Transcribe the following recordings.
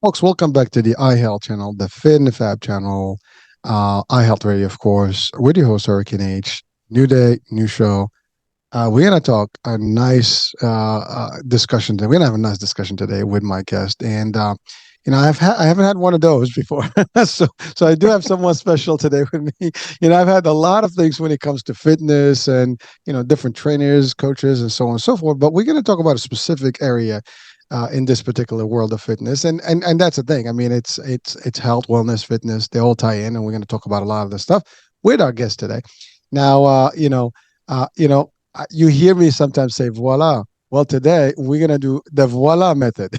Folks, welcome back to the iHealth channel, the Fit and Fab channel, iHealth Radio, of course, with your host, Hurricane H. New day, new show. We're going to talk a nice discussion. We're going to have a nice discussion today with my guest. And, I haven't had one of those before. So I do have someone special today with me. I've had a lot of things when it comes to fitness and, different trainers, coaches, and so on and so forth. But we're going to talk about a specific area in this particular world of fitness, and that's the thing. I mean, it's health, wellness, fitness. They all tie in, and we're going to talk about a lot of this stuff with our guest today. Now, you hear me sometimes say "voila." Well, today we're gonna do the voila method.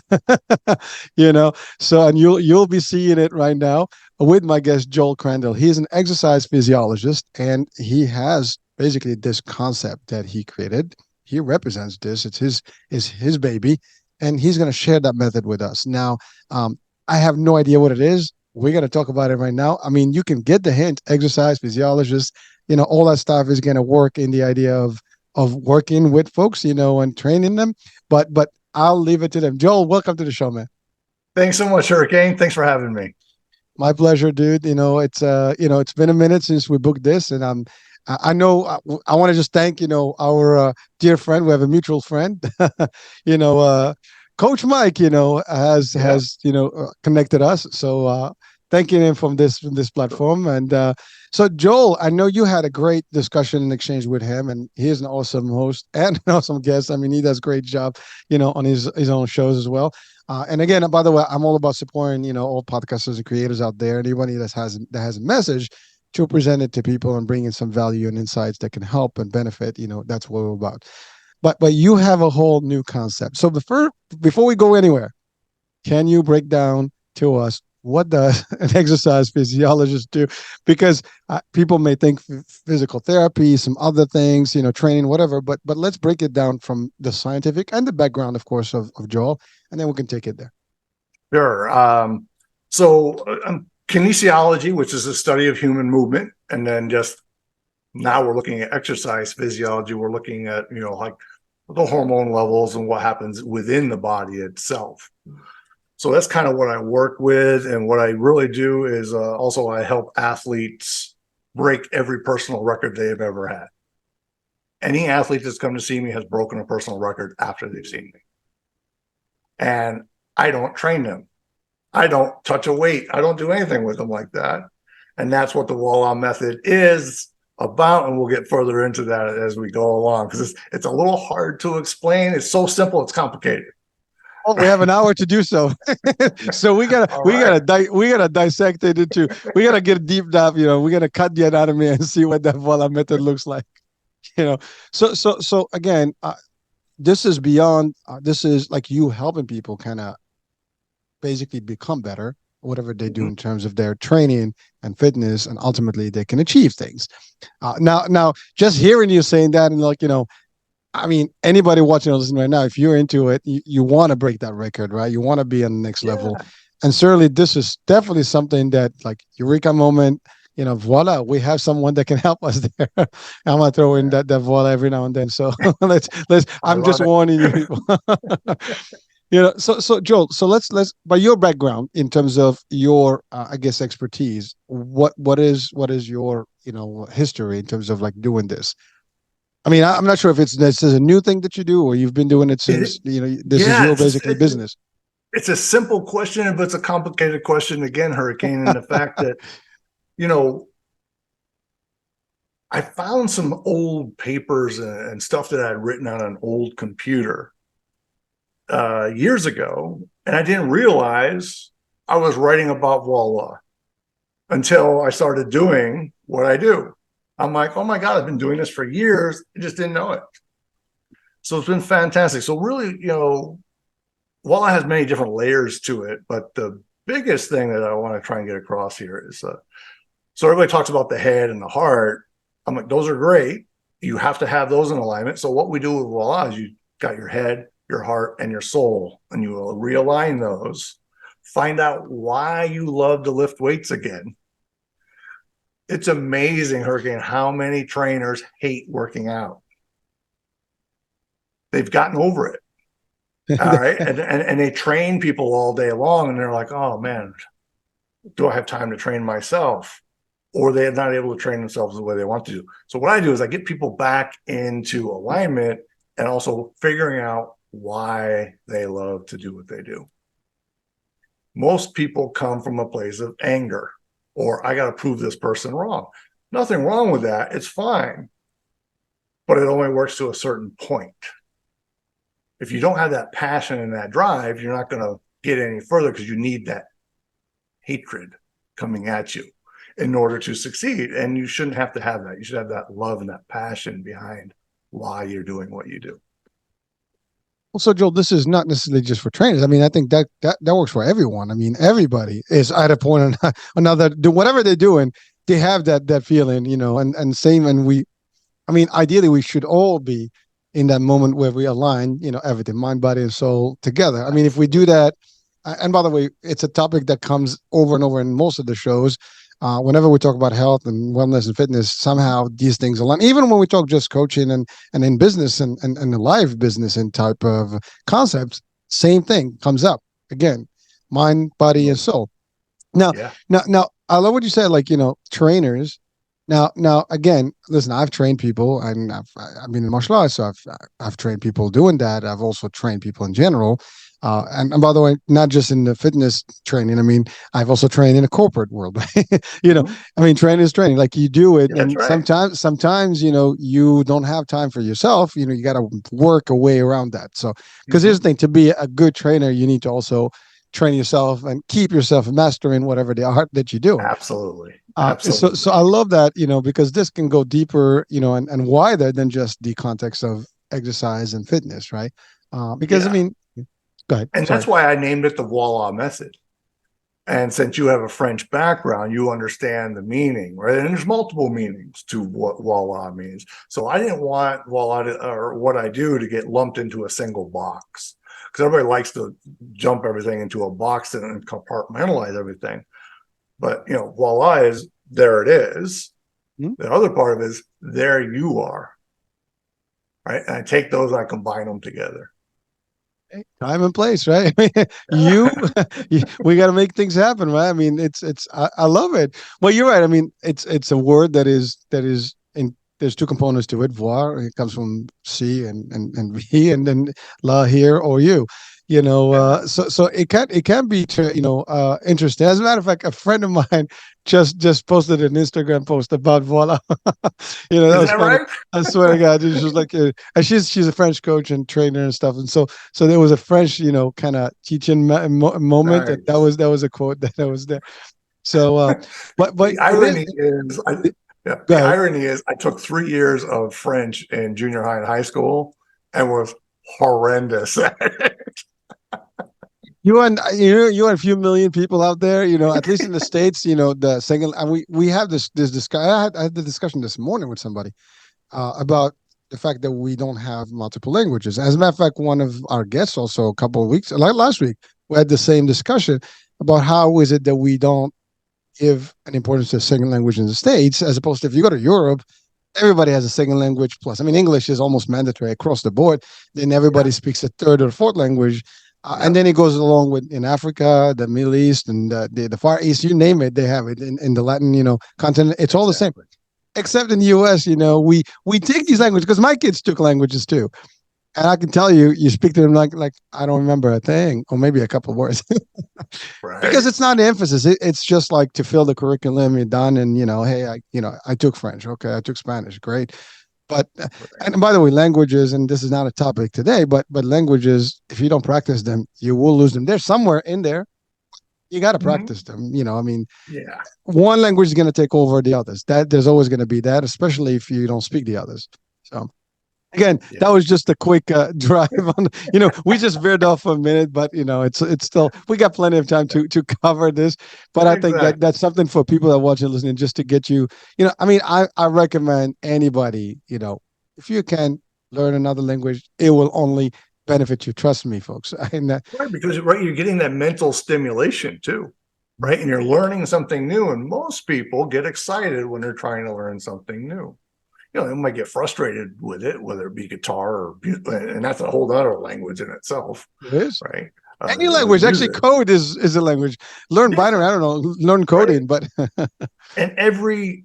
you know, so and you'll be seeing it right now with my guest Joel Crandall. He's an exercise physiologist, and he has basically this concept that he created. He represents this. It's his baby, and he's going to share that method with us. Now, I have no idea what it is. We're going to talk about it right now. I mean, you can get the hint. Exercise physiologist, all that stuff is going to work in the idea of working with folks, and training them. But I'll leave it to them. Joel, welcome to the show, man. Thanks so much, Hurricane. Thanks for having me. My pleasure, dude. It's been a minute since we booked this, and I know I want to just thank our dear friend. We have a mutual friend, you know, uh, Coach Mike. Yeah. Has connected us. So thanking him from this platform. And so Joel, I know you had a great discussion and exchange with him, and he is an awesome host and an awesome guest. I mean, he does a great job, on his own shows as well. And again, by the way, I'm all about supporting all podcasters and creators out there. Anybody that has a message to present it to people and bring in some value and insights that can help and benefit. That's what we're about. But you have a whole new concept. So before we go anywhere, can you break down to us what does an exercise physiologist do? Because people may think physical therapy, some other things, training, whatever. But let's break it down from the scientific and the background, of course, of Joel, and then we can take it there. Sure. Kinesiology, which is the study of human movement, and then just now we're looking at exercise physiology. We're looking at like the hormone levels and what happens within the body itself. So that's kind of what I work with, and what I really do is also I help athletes break every personal record they've ever had. Any athlete that's come to see me has broken a personal record after they've seen me, and I don't train them. I don't touch a weight. I don't do anything with them like that. And that's what the VOILA method is about. And we'll get further into that as we go along, because it's a little hard to explain. It's so simple, it's complicated. Oh, we have an hour to do so. So we gotta All we right. gotta we gotta dissect it into. We gotta get a deep dive. We gotta cut the anatomy and see what that voila method looks like. You know. So again, this is beyond. This is like you helping people kind of basically become better, whatever they do Mhm. in terms of their training and fitness, and ultimately they can achieve things. Now, just hearing you saying that, and I mean, anybody watching or listening right now, if you're into it, you want to break that record, right? You want to be on the next level. Yeah. And certainly this is definitely something that like eureka moment, voila, we have someone that can help us there. I'm gonna throw in Yeah. that voila every now and then. So I I'm love just it. warning you people. So Joel, so let's by your background in terms of your I guess expertise, what is your history in terms of like doing this? I mean, I'm not sure if this is a new thing that you do or you've been doing it It, since, this is yeah, your basically business. it's a simple question, but it's a complicated question again, Hurricane, and the fact that, you know, I found some old papers and stuff that I'd written on an old computer years ago, and I didn't realize I was writing about voila until I started doing what I do. I'm like, oh my God, I've been doing this for years. I just didn't know it. So it's been fantastic. So really, voila has many different layers to it, but the biggest thing that I want to try and get across here is so everybody talks about the head and the heart. I'm like, those are great. You have to have those in alignment. So what we do with voila is you got your head, your heart, and your soul, and you will realign those. Find out why you love to lift weights again. It's amazing, Hurricane, how many trainers hate working out. They've gotten over it. All right. And they train people all day long, and they're like, oh man, do I have time to train myself? Or they're not able to train themselves the way they want to. So what I do is I get people back into alignment and also figuring out why they love to do what they do. Most people come from a place of anger, or I got to prove this person wrong. Nothing wrong with that. It's fine. But it only works to a certain point. If you don't have that passion and that drive, you're not going to get any further because you need that hatred coming at you in order to succeed. And you shouldn't have to have that. You should have that love and that passion behind why you're doing what you do. Also, Joel, this is not necessarily just for trainers. I mean, I think that works for everyone. I mean, everybody is at a point or another, do whatever they're doing, they have that feeling, and same. And I mean, ideally, we should all be in that moment where we align, everything, mind, body, and soul together. I mean, if we do that, and by the way, it's a topic that comes over and over in most of the shows. Whenever we talk about health and wellness and fitness, somehow these things align. Even when we talk just coaching and in business and the live business and type of concepts, same thing comes up again, mind, body, and soul. Now, Yeah. now, I love what you said. Like trainers. Now, again, listen. I've trained people, and I've been in martial arts, so I've trained people doing that. I've also trained people in general. And by the way, not just in the fitness training. I mean, I've also trained in a corporate world. I mean, training is training. Like you do it, Yeah, that's and right. sometimes, you don't have time for yourself. You got to work a way around that. So, because here's the Mm-hmm. thing: to be a good trainer, you need to also train yourself and keep yourself mastering whatever the art that you're doing. Absolutely. So Absolutely. I love that, because this can go deeper, and wider than just the context of exercise and fitness, right? Because I Yeah. mean, go ahead. And Sorry. that's why I named it the VOILA Method. And since you have a French background, you understand the meaning, right? And there's multiple meanings to what voila means. So I didn't want voila or what I do to get lumped into a single box because everybody likes to jump everything into a box and compartmentalize everything. But voila is there it is. Hmm? The other part of it is there you are, right? And I take those and I combine them together. Time and place, right? you, we got to make things happen, right? I mean, I love it. Well, you're right. I mean, it's a word that is in. There's two components to it. Voir, it comes from C and V, and then la here or you. Yeah. So it can be interesting. As a matter of fact, a friend of mine just posted an Instagram post about voila. That Is was that funny. right? I swear to God, she was like, and she's a French coach and trainer and stuff, and so there was a French, kind of teaching moment, and that Nice. was that was a quote that was there. So, but The it is. irony is, yeah, Go the ahead. irony is, I took 3 years of French in junior high and high school, and was horrendous. You and a few million people out there, at least in the States, the second, and we have this discussion. I had the discussion this morning with somebody about the fact that we don't have multiple languages. As a matter of fact, one of our guests also a couple of weeks, like last week, we had the same discussion about how is it that we don't give an importance to a second language in the States, as opposed to if you go to Europe, everybody has a second language plus. I mean, English is almost mandatory across the board. Then Yeah, everybody speaks a third or fourth language. And yeah, then it goes along with in Africa, the Middle East, and the Far East, you name it, they have it in the Latin, continent. It's all the same. exactly. Except in the US, we take these languages because my kids took languages too. And I can tell you, you speak to them like I don't remember a thing, or maybe a couple of words. Because Right. it's not an emphasis. It's just like to fill the curriculum. You're done, and hey, I took French. Okay, I took Spanish. Great, but Right. and by the way, languages, and this is not a topic today, but languages, if you don't practice them, you will lose them. They're somewhere in there. You got to Mhm. practice them. I mean, Yeah, one language is going to take over the others. That there's always going to be that, especially if you don't speak the others. So again, yeah, that was just a quick drive on. We just veered off for a minute, but it's still we got plenty of time to cover this. But I think that exactly. that's something for people that watch and listening, just to get you. I mean, I recommend anybody. If you can learn another language, it will only benefit you. Trust me, folks. And Right, because right, you're getting that mental stimulation too, right? And you're learning something new. And most people get excited when they're trying to learn something new. they might get frustrated with it, whether it be guitar or, and that's a whole other language in itself, It is. right? Any language, actually, Music. code is a language. Learn binary, Yeah, I don't know, learn right. coding, but And every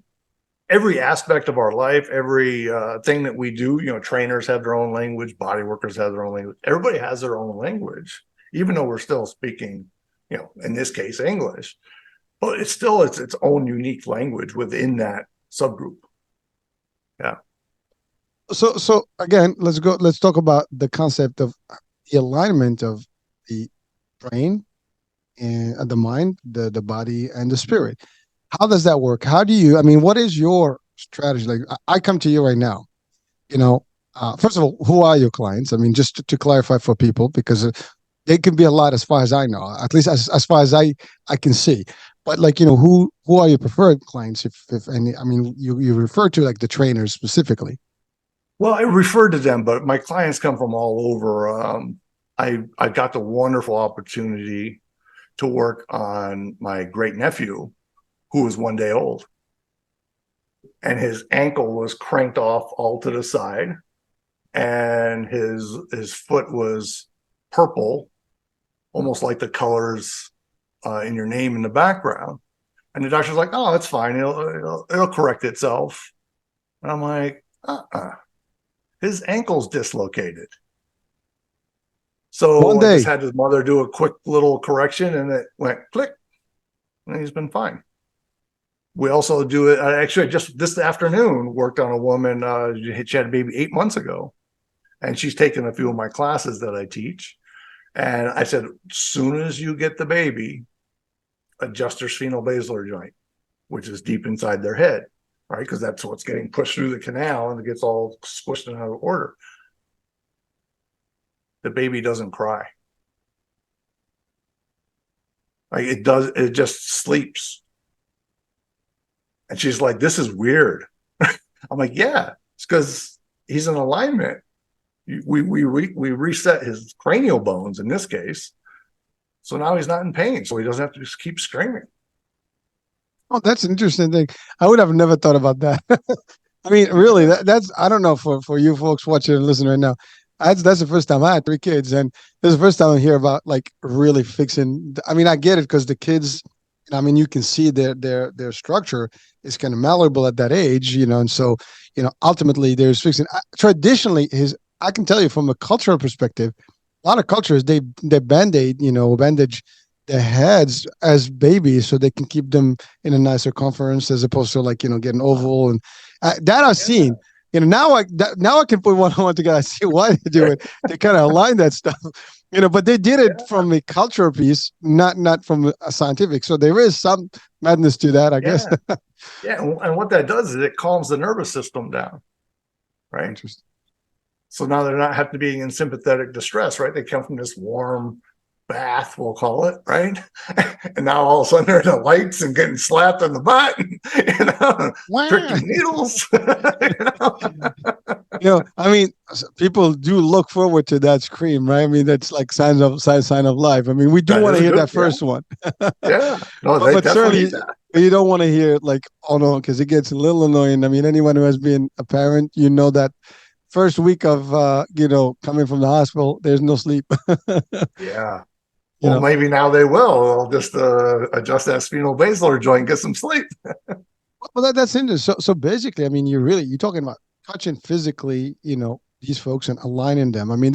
aspect of our life, every thing that we do, trainers have their own language, body workers have their own language. Everybody has their own language, even though we're still speaking, in this case, English. But it's still its own unique language within that subgroup. Yeah. so again, let's talk about the concept of the alignment of the brain and the mind, the body and the spirit. How does that work? How do you, I mean, what is your strategy? Like, I come to you right now, you know, first of all, who are your clients? I mean, just to clarify for people, because they can be a lot as far as I know, at least as far as I can see. But like, who are your preferred clients, if any? I mean, you refer to like the trainers specifically. Well, I refer to them, but my clients come from all over. I got the wonderful opportunity to work on my great nephew, who was 1 day old, and his ankle was cranked off all to the side, and his foot was purple, almost like the colors in your name in the background. And the doctor's like, "Oh, it's fine. It'll correct itself." And I'm like, his ankle's dislocated. One So I just day. had his mother do a quick little correction, and it went click, and he's been fine. We also do it. Actually, just this afternoon, worked on a woman. She had a baby 8 months ago, and she's taken a few of my classes that I teach. And I said, as soon as you get the baby, adjust their spheno-basilar joint, which is deep inside their head, right? Because that's what's getting pushed through the canal, and it gets all squished and out of order. The baby doesn't cry. Like it does, it just sleeps. And she's like, "This is weird." I'm like, "Yeah, it's because he's in alignment. We reset his cranial bones in this case, so now he's not in pain, so he doesn't have to just keep screaming." Oh, that's an interesting thing. I would have never thought about that. I mean, really, that's I don't know for you folks watching and listening right now. That's the first time I had 3 kids, and this is the first time I hear about like really fixing. I mean, I get it because the kids. I mean, you can see their structure is kind of malleable at that age, and so ultimately there's fixing. Traditionally, I can tell you from a cultural perspective, a lot of cultures they bandage their heads as babies so they can keep them in a nice circumference as opposed to like getting oval and that I've seen. Now I can put one on one together. I see why they do it. They kind of align that stuff, but they did it from a cultural piece, not from a scientific. So there is some madness to that, I guess. Yeah, yeah, and what that does is it calms the nervous system down, right? Interesting. So now they're not have to be in sympathetic distress, right? They come from this warm bath, we'll call it, right? And now all of a sudden they're in the lights and getting slapped on the butt, Wow. pricky needles. I mean, people do look forward to that scream, right? I mean, that's like sign of life. I mean, we do That want is to a hear good, that yeah, first one, yeah. No, but, they but definitely certainly need that. you don't want to hear like, oh no, because it gets a little annoying. I mean, anyone who has been a parent, that first week of coming from the hospital, there's no sleep. Yeah. you Well, know, maybe now they will. They'll just adjust that spheno-basilar joint, get some sleep. well that's interesting. So basically, I mean, you're talking about touching physically, these folks and aligning them. I mean,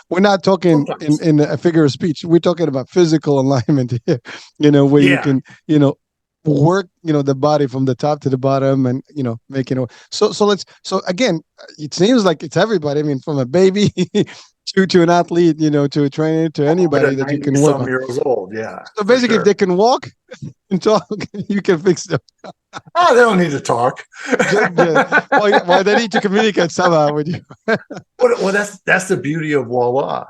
we're not talking Sometimes. in a figure of speech. We're talking about physical alignment here, where you Yeah. can, work, the body from the top to the bottom and, making it. So again, it seems like it's everybody. I mean, from a baby to an athlete, to a trainer, to All the way to anybody that you 90 can work some on. years old. Yeah, So for basically, if sure. they can walk and talk, you can fix them. Oh, they don't need to talk. Well, they need to communicate somehow with you. Well, that's the beauty of voila,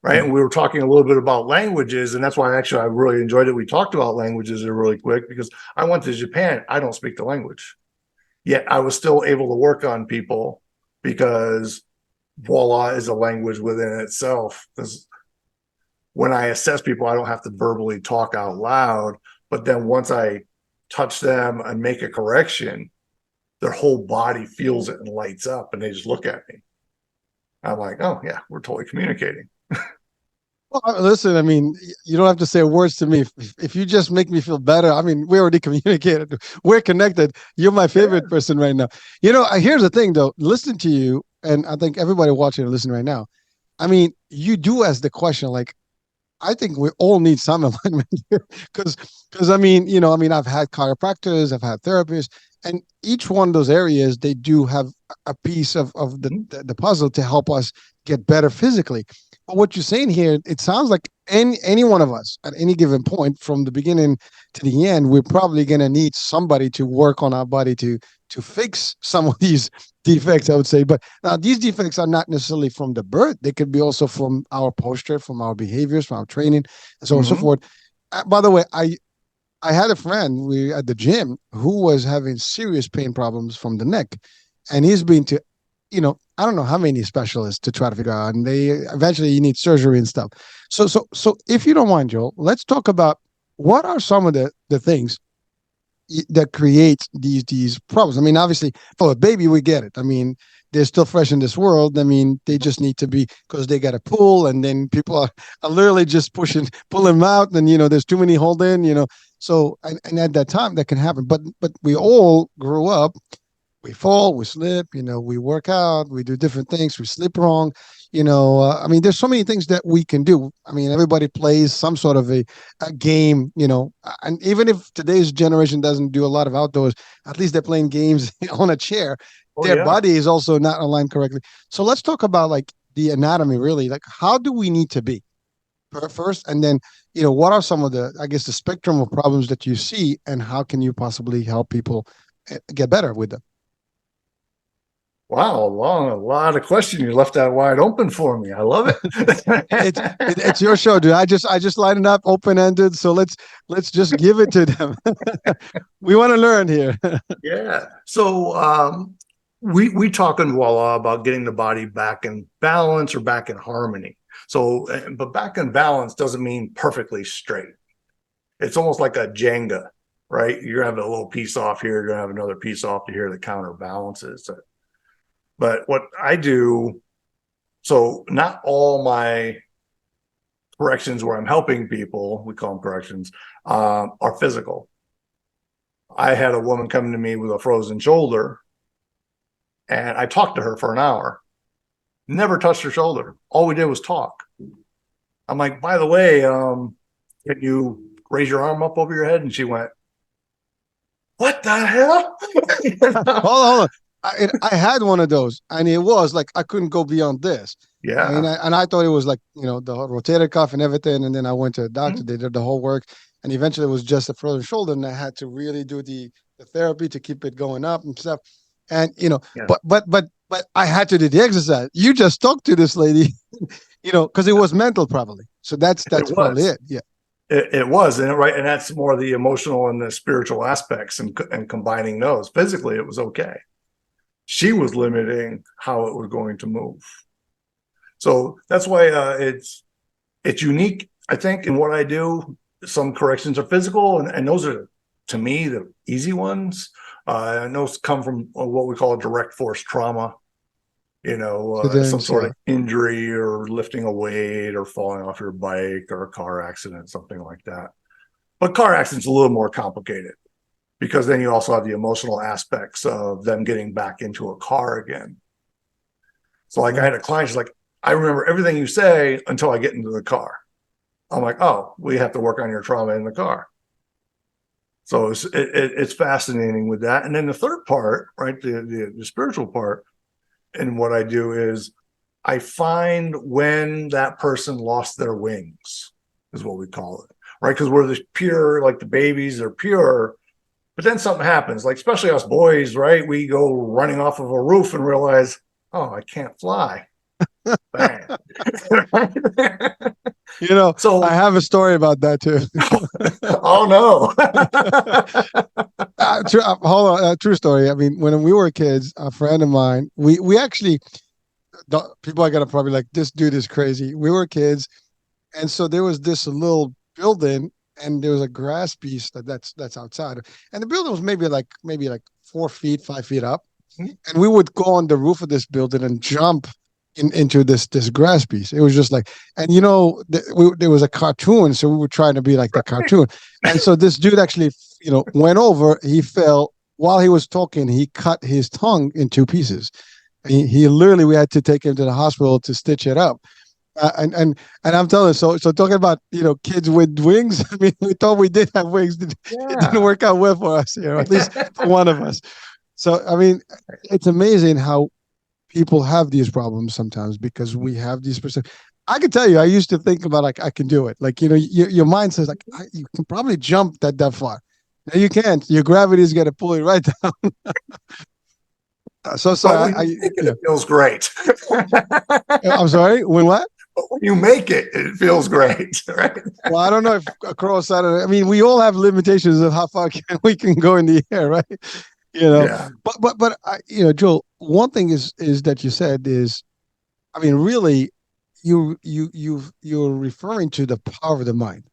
right? Yeah. And we were talking a little bit about languages, and that's why actually I really enjoyed it. We talked about languages really quick because I went to Japan. I don't speak the language, yet I was still able to work on people because voila is a language within itself. Because when I assess people, I don't have to verbally talk out loud, but then once I touch them and make a correction, their whole body feels it and lights up, and they just look at me. I'm like, oh yeah, we're totally communicating. Well, listen, I mean, you don't have to say words to me. If you just make me feel better, I mean, we already communicated. We're connected. You're my Yeah. favorite person right now. Here's the thing, though. Listening to you, and I think everybody watching and listening right now, I mean, you do ask the question, like, I think we all need some alignment here, because I've had chiropractors, I've had therapists, and each one of those areas they do have a piece of the puzzle to help us get better physically. But what you're saying here, it sounds like any one of us at any given point, from the beginning to the end, we're probably going to need somebody to work on our body to fix some of these defects, I would say. But now these defects are not necessarily from the birth. They could be also from our posture, from our behaviors, from our training, and so on and so forth. By the way, I had a friend we at the gym who was having serious pain problems from the neck, and he's been to, I don't know how many specialists to try to figure out, and they eventually you need surgery and stuff. So if you don't mind, Joel, let's talk about what are some of the things that create these problems. I mean, obviously, for a baby, we get it. I mean, they're still fresh in this world. I mean, they just need to be because they got a pull, and then people are literally just pulling them out, and there's too many hold in. So and at that time that can happen. But we all grew up. We fall, we slip. We work out, we do different things, we sleep wrong. I mean, there's so many things that we can do. I mean, everybody plays some sort of a game, and even if today's generation doesn't do a lot of outdoors, at least they're playing games on a chair. Oh Their yeah. body is also not aligned correctly. So let's talk about like the anatomy, really. Like, how do we need to be first, and then what are some of I guess, the spectrum of problems that you see, and how can you possibly help people get better with them? Wow, a lot of questions you left that wide open for me. I love It's it. it's your show, dude. I just lined it up open ended. So let's just give it to them. We want to learn here. Yeah. So we talk in Voila about getting the body back in balance or back in harmony. So, but back in balance doesn't mean perfectly straight. It's almost like a Jenga, right? You're gonna have a little piece off here, you're gonna have another piece off to here that counterbalances it. But what I do, so not all my corrections where I'm helping people, we call them corrections, are physical. I had a woman come to me with a frozen shoulder, and I talked to her for an hour. Never touched her shoulder. All we did was talk. I'm like, by the way, can you raise your arm up over your head? And she went, what the hell? Hold on. I had one of those, and it was like I couldn't go beyond this. I mean, Yeah. I thought it was like the rotator cuff and everything, and then I went to a doctor. They did the whole work, and eventually it was just a frozen shoulder, and I had to really do the therapy to keep it going up and stuff. And Yeah. but I had to do the exercise. You just talked to this lady, because it was mental probably. So It that's probably was. it. Yeah. It was, and right, and that's more the emotional and the spiritual aspects, and combining those. Physically, it was okay. She was limiting how it was going to move. So that's why it's unique, I think, in what I do. Some corrections are physical, and those are, to me, the easy ones. And those come from what we call a direct force trauma, some Accidents, sort yeah. of injury or lifting a weight or falling off your bike or a car accident, something like that. But car accidents a little more complicated, because then you also have the emotional aspects of them getting back into a car again. So like I had a client, she's like, I remember everything you say until I get into the car. I'm like, oh, we have to work on your trauma in the car. So it's fascinating with that. And then the third part, right, the spiritual part, and what I do is I find when that person lost their wings, is what we call it, right? Because we're the pure, like the babies, they're pure. But then something happens, like especially us boys, right? We go running off of a roof and realize, oh, I can't fly. Bang. I So, have a story about that too. oh no. Hold on, true story. I mean, when we were kids, a friend of mine, we actually, people are gonna probably like, this dude is crazy. We were kids, and so there was this little building, and there was a grass piece that's outside, and the building was maybe like 4 feet, 5 feet up, and we would go on the roof of this building and jump into this grass piece. It was just like, and there was a cartoon, so we were trying to be like the cartoon. And so this dude actually, went over. He fell while he was talking. He cut his tongue in two pieces. He literally, we had to take him to the hospital to stitch it up. And I'm telling you, so talking about kids with wings. I mean, we thought we did have wings. It didn't work out well for us, at least for one of us. So I mean, it's amazing how people have these problems sometimes because we have these perceptions. I can tell you, I used to think about like I can do it. Like your mind says like you can probably jump that far. No, you can't. Your gravity is going to pull you right down. So sorry. It feels great. I'm sorry. When what? But when you make it, it feels great, right? Well, I don't know if across that. I mean, we all have limitations of how far we can go in the air, right? Yeah. But Joel, one thing is that you said is, I mean, really, you're referring to the power of the mind.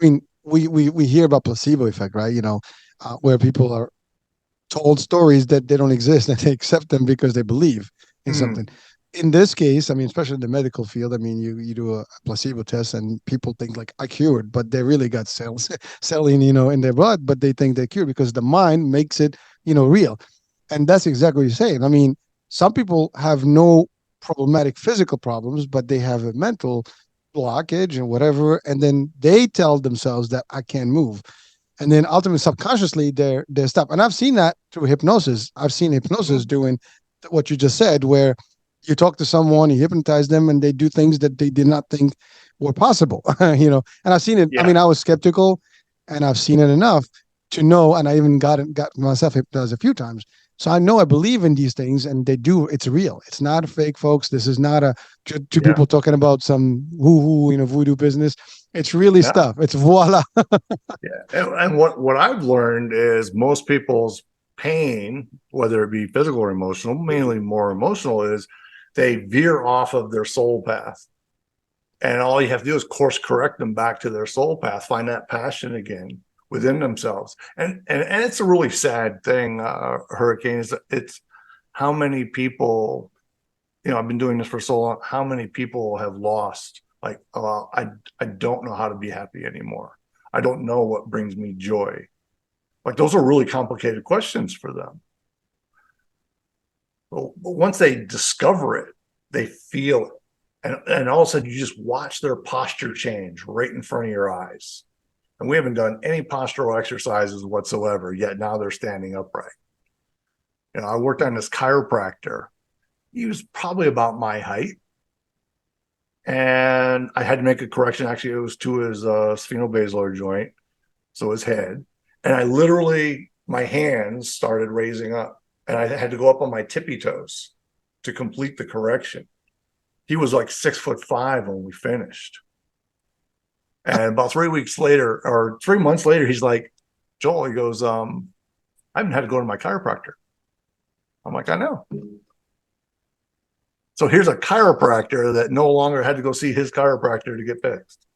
I mean, we hear about placebo effect, right? Where people are told stories that they don't exist and they accept them because they believe in something. In this case, I mean, especially in the medical field, I mean, you do a placebo test and people think like I cured, but they really got selling, in their blood, but they think they're cured because the mind makes it, real. And that's exactly what you're saying. I mean, some people have no problematic physical problems, but they have a mental blockage and whatever, and then they tell themselves that I can't move. And then ultimately, subconsciously, they're stuck. And I've seen that through hypnosis. I've seen hypnosis doing what you just said, where you talk to someone, you hypnotize them, and they do things that they did not think were possible. And I've seen it. Yeah. I mean, I was skeptical, and I've seen it enough to know. And I even got myself hypnotized a few times, so I know I believe in these things, and they do. It's real. It's not a fake, folks. This is not two people talking about some woo-woo, voodoo business. It's really stuff. It's voila. And what I've learned is most people's pain, whether it be physical or emotional, mainly more emotional, is they veer off of their soul path. And all you have to do is course correct them back to their soul path, find that passion again within themselves. And it's a really sad thing, Hurricane, is it's how many people, I've been doing this for so long, how many people have lost, like, I don't know how to be happy anymore. I don't know what brings me joy. Like, those are really complicated questions for them. But once they discover it, they feel it. And all of a sudden, you just watch their posture change right in front of your eyes. And we haven't done any postural exercises whatsoever, yet now they're standing upright. I worked on this chiropractor. He was probably about my height. And I had to make a correction. Actually, it was to his sphenobasilar joint, so his head. And I literally, my hands started raising up. And I had to go up on my tippy toes to complete the correction. He was like 6'5" when we finished. And about 3 weeks later, or 3 months later, he's like, Joel, he goes, I haven't had to go to my chiropractor. I'm like, I know. So here's a chiropractor that no longer had to go see his chiropractor to get fixed.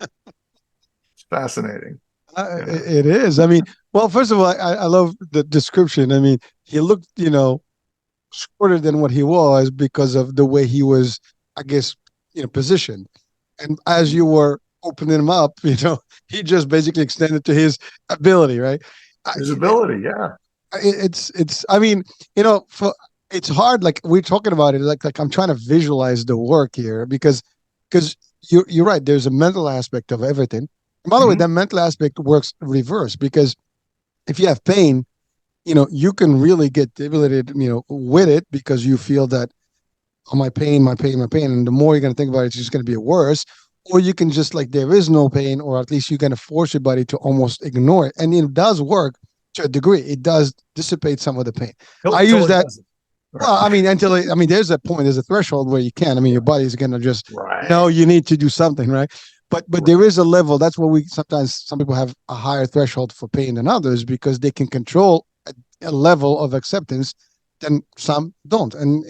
It's fascinating. It is. I mean, well, first of all, I love the description. I mean, he looked, shorter than what he was because of the way he was, I guess, positioned. And as you were opening him up, he just basically extended to his ability, right? His ability, yeah. It's. I mean, it's hard. Like we're talking about it, like I'm trying to visualize the work here because you're right. There's a mental aspect of everything. And by the way, that mental aspect works reverse because if you have pain, you can really get debilitated, with it because you feel that, oh, my pain. And the more you're going to think about it, it's just going to be worse. Or you can just like, there is no pain, or at least you're going to force your body to almost ignore it. And it does work to a degree. It does dissipate some of the pain. I use that. Well, I mean, there's a point, there's a threshold where you can. I mean, your body's going to just, no, you need to do something, right? But there is a level. That's where sometimes some people have a higher threshold for pain than others because they can control a level of acceptance than some don't. And,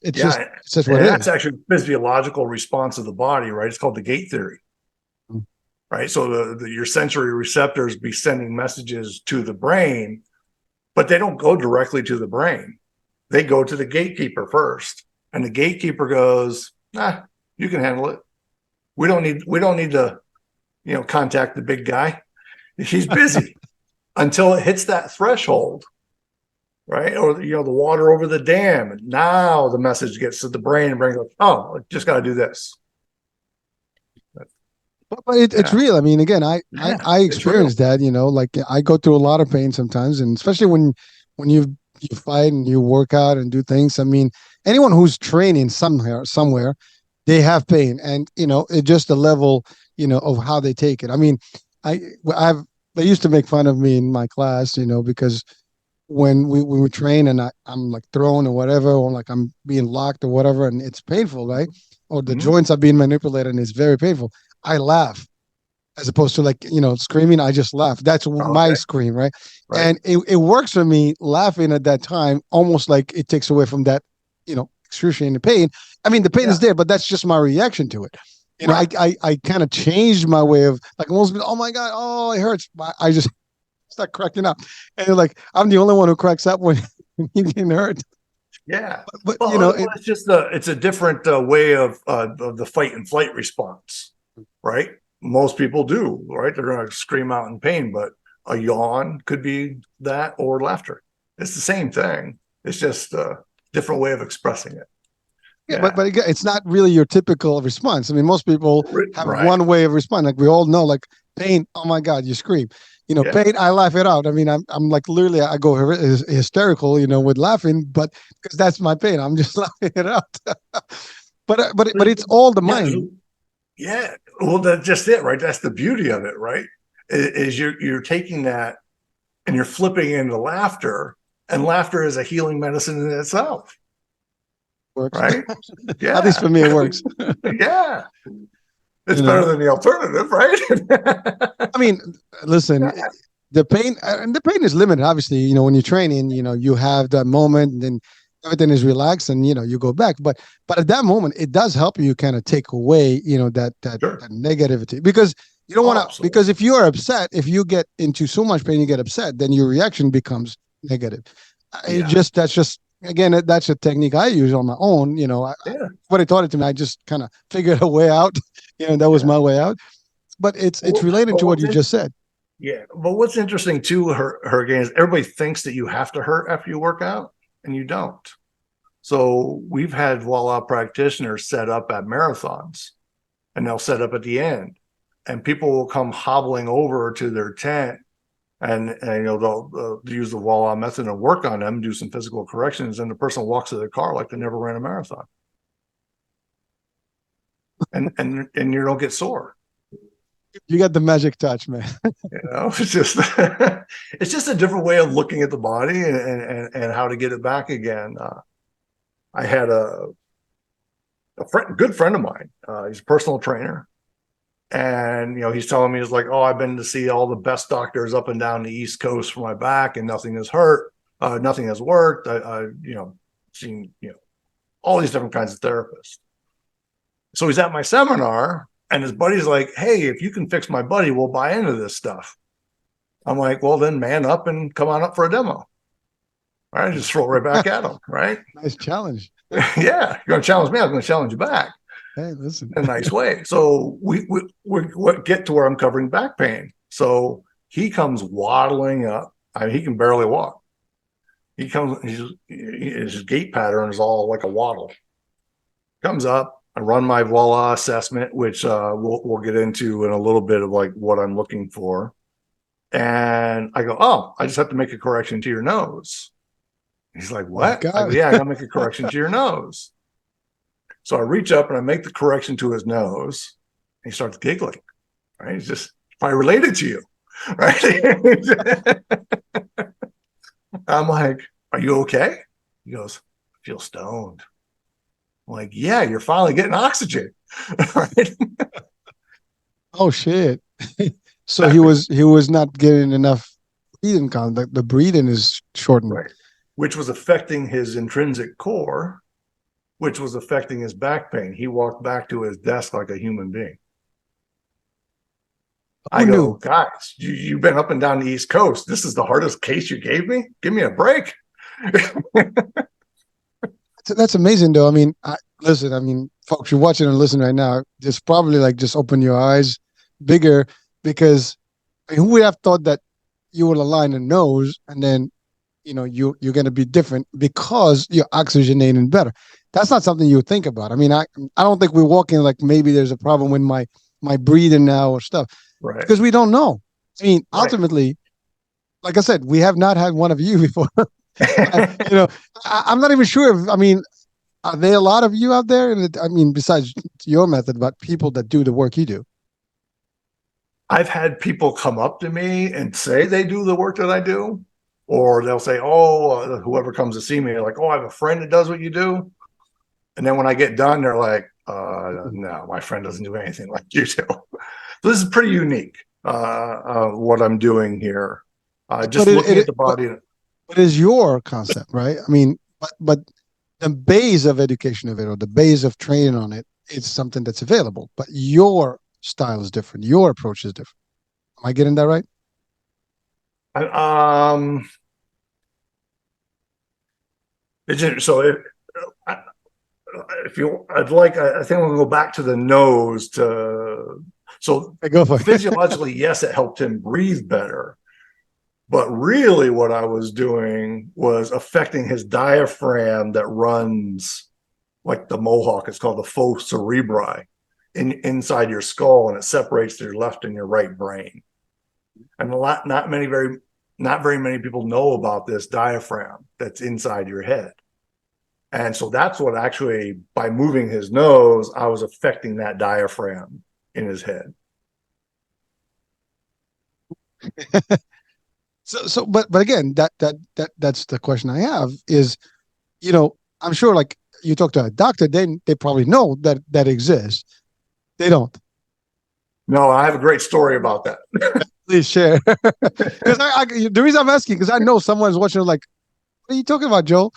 it's just what it is. That's actually a physiological response of the body, right? It's called the gate theory. right? So your sensory receptors be sending messages to the brain, but they don't go directly to the brain. They go to the gatekeeper first, and the gatekeeper goes, you can handle it. We don't need to, contact the big guy. He's busy until it hits that threshold, right? Or, the water over the dam. And now the message gets to the brain and brain goes, oh, I just got to do this. But it's real. I mean, again, I experienced that. Like I go through a lot of pain sometimes, and especially when you fight and you work out and do things. I mean, anyone who's training somewhere, they have pain, and it's just the level of how they take it. I mean, they used to make fun of me in my class, because when we train and I'm like thrown or whatever, or like I'm being locked or whatever, and it's painful, right? Or the joints are being manipulated and it's very painful. I laugh as opposed to like, screaming. I just laugh. That's my scream, right? And it works for me laughing at that time, almost like it takes away from that, excruciating pain. I mean, the pain is there, but that's just my reaction to it. I kind of changed my way of like most people, oh my God, oh, it hurts. I just start cracking up. And like, I'm the only one who cracks up when you get hurt. Yeah. But it's just it's a different way of the fight and flight response, right? Most people do, right? They're going to scream out in pain, but a yawn could be that, or laughter. It's the same thing. It's just a different way of expressing it. Yeah, but again, it's not really your typical response. I mean, most people have one way of responding. Like we all know, like pain. Oh my God, you scream. Pain. I laugh it out. I mean, I'm like literally, I go hysterical, with laughing, but because that's my pain, I'm just laughing it out. but it's all the mind. Yeah, well, that's just it, right? That's the beauty of it, right? Is you're taking that and you're flipping into laughter, and laughter is a healing medicine in itself. Works. Right? Yeah. At least for me, it works. Yeah. It's better than the alternative, right? I mean, listen, the pain is limited. Obviously, when you're training, you have that moment, and then everything is relaxed, and you go back. But at that moment, it does help you kind of take away, that negativity, because you don't want to. Because if you are upset, if you get into so much pain, you get upset, then your reaction becomes negative. That's just. Again, that's a technique I use on my own. What taught it to me, I just kind of figured a way out. That was my way out. But it's related to what you just said. Yeah, but what's interesting too, again, is everybody thinks that you have to hurt after you work out, and you don't. So we've had VOILA practitioners set up at marathons, and they'll set up at the end, and people will come hobbling over to their tent. And they'll use the VOILA method and work on them, do some physical corrections, and the person walks to their car like they never ran a marathon, and you don't get sore. You got the magic touch, man. It's just a different way of looking at the body and how to get it back again. I had a good friend of mine. He's a personal trainer. And, he's telling me, he's like, oh, I've been to see all the best doctors up and down the East Coast for my back, and nothing has hurt. Nothing has worked. I seen, all these different kinds of therapists. So he's at my seminar, and his buddy's like, hey, if you can fix my buddy, we'll buy into this stuff. I'm like, well, then man up and come on up for a demo. All right. Just throw it right back at him. Right. Nice challenge. Yeah. You're going to challenge me. I'm going to challenge you back. Hey, listen. In a nice way. So we get to where I'm covering back pain. So he comes waddling up. He can barely walk. He comes, his gait pattern is all like a waddle. Comes up, I run my VOILA assessment, which we'll get into in a little bit of like what I'm looking for. And I go, oh, I just have to make a correction to your nose. He's like, what? I go, yeah, I got to make a correction to your nose. So I reach up and I make the correction to his nose. And he starts giggling. Right? He's just probably related to you. Right? I'm like, are you okay? He goes, I feel stoned. I'm like, yeah, you're finally getting oxygen. Right? Oh shit. So he was not getting enough breathing contact. The breathing is shortened. Right. Which was affecting his intrinsic core, which was affecting his back pain. He walked back to his desk like a human being. I Who go, knew? guys, you've been up and down the East Coast. This is the hardest case you gave me. Give me a break. That's amazing, though. I mean, listen. I mean, folks, you're watching and listening right now. Just probably like just open your eyes bigger because I mean, who would have thought that you will align a nose and then you're going to be different because you're oxygenating better. That's not something you would think about. I mean, I don't think we're walking like maybe there's a problem with my breathing now or stuff Right. because we don't know. I mean, Right. ultimately, like I said, we have not had one of you before. you know, I'm not even sure if, I mean, are there a lot of you out there? I mean, besides your method, but people that do the work you do. I've had people come up to me and say they do the work that I do, or they'll say, "Oh, whoever comes to see me, like, oh, I have a friend that does what you do." And then when I get done, they're like, "No, my friend doesn't do anything like you do." So this is pretty unique. What I'm doing here, But just looking at the but body. it is your concept, right? I mean, but the base of education of it or the base of training on it, it's something that's available. But your style is different. Your approach is different. Am I getting that right? Um, so if you, I'd like, I think we'll go back to the nose to, so Okay, go for it. physiologically, yes, it helped him breathe better. But really, what I was doing was affecting his diaphragm that runs like the mohawk. It's called the fossa cerebri inside your skull, and it separates your left and your right brain. And not very many people know about this diaphragm that's inside your head. And so that's what actually, by moving his nose, I was affecting that diaphragm in his head. But again, that's the question I have is, I'm sure like you talk to a doctor, they probably know that exists. They don't. No, I have a great story about that. Please share. Because the reason I'm asking, because I know someone's watching like, what are you talking about, Joel?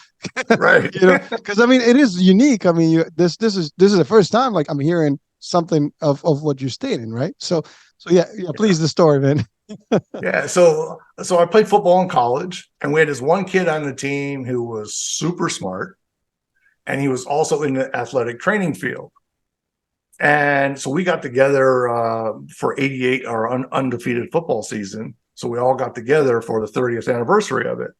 Right. Because I mean, it is unique. I mean, this is the first time like I'm hearing something of what you're stating, right? So yeah. Please, the story, man. Yeah. So I played football in college, and we had this one kid on the team who was super smart, and he was also in the athletic training field. And so we got together for 88, our undefeated football season. So we all got together for the 30th anniversary of it.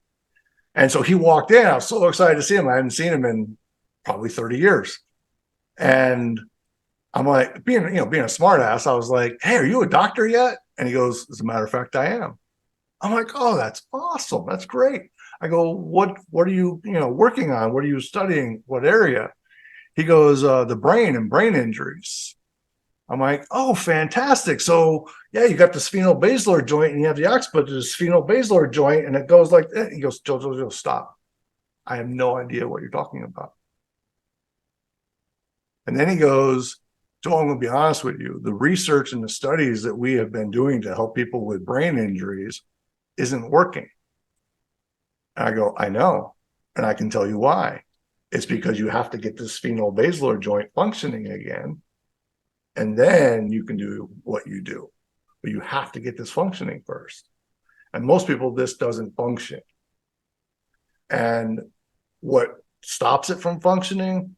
And so he walked in. I was so excited to see him. I hadn't seen him in probably 30 years. And I'm like, being a smart ass, I was like, "Hey, are you a doctor yet?" And he goes, "As a matter of fact, I am." I'm like, "Oh, that's awesome. That's great." I go, what are you, working on? What are you studying? What area? He goes, the brain and brain injuries. I'm like, "Oh, fantastic. So yeah, you got the spheno-basilar joint and you have the occiput to the spheno-basilar joint, and it goes like that." He goes, "Joe, stop. I have no idea what you're talking about." And then he goes, "Joel, I'm going to be honest with you. The research and the studies that we have been doing to help people with brain injuries isn't working." And I go, "I know. And I can tell you why. It's because you have to get the spheno-basilar joint functioning again. And then you can do what you do. But you have to get this functioning first. And most people, this doesn't function. And what stops it from functioning?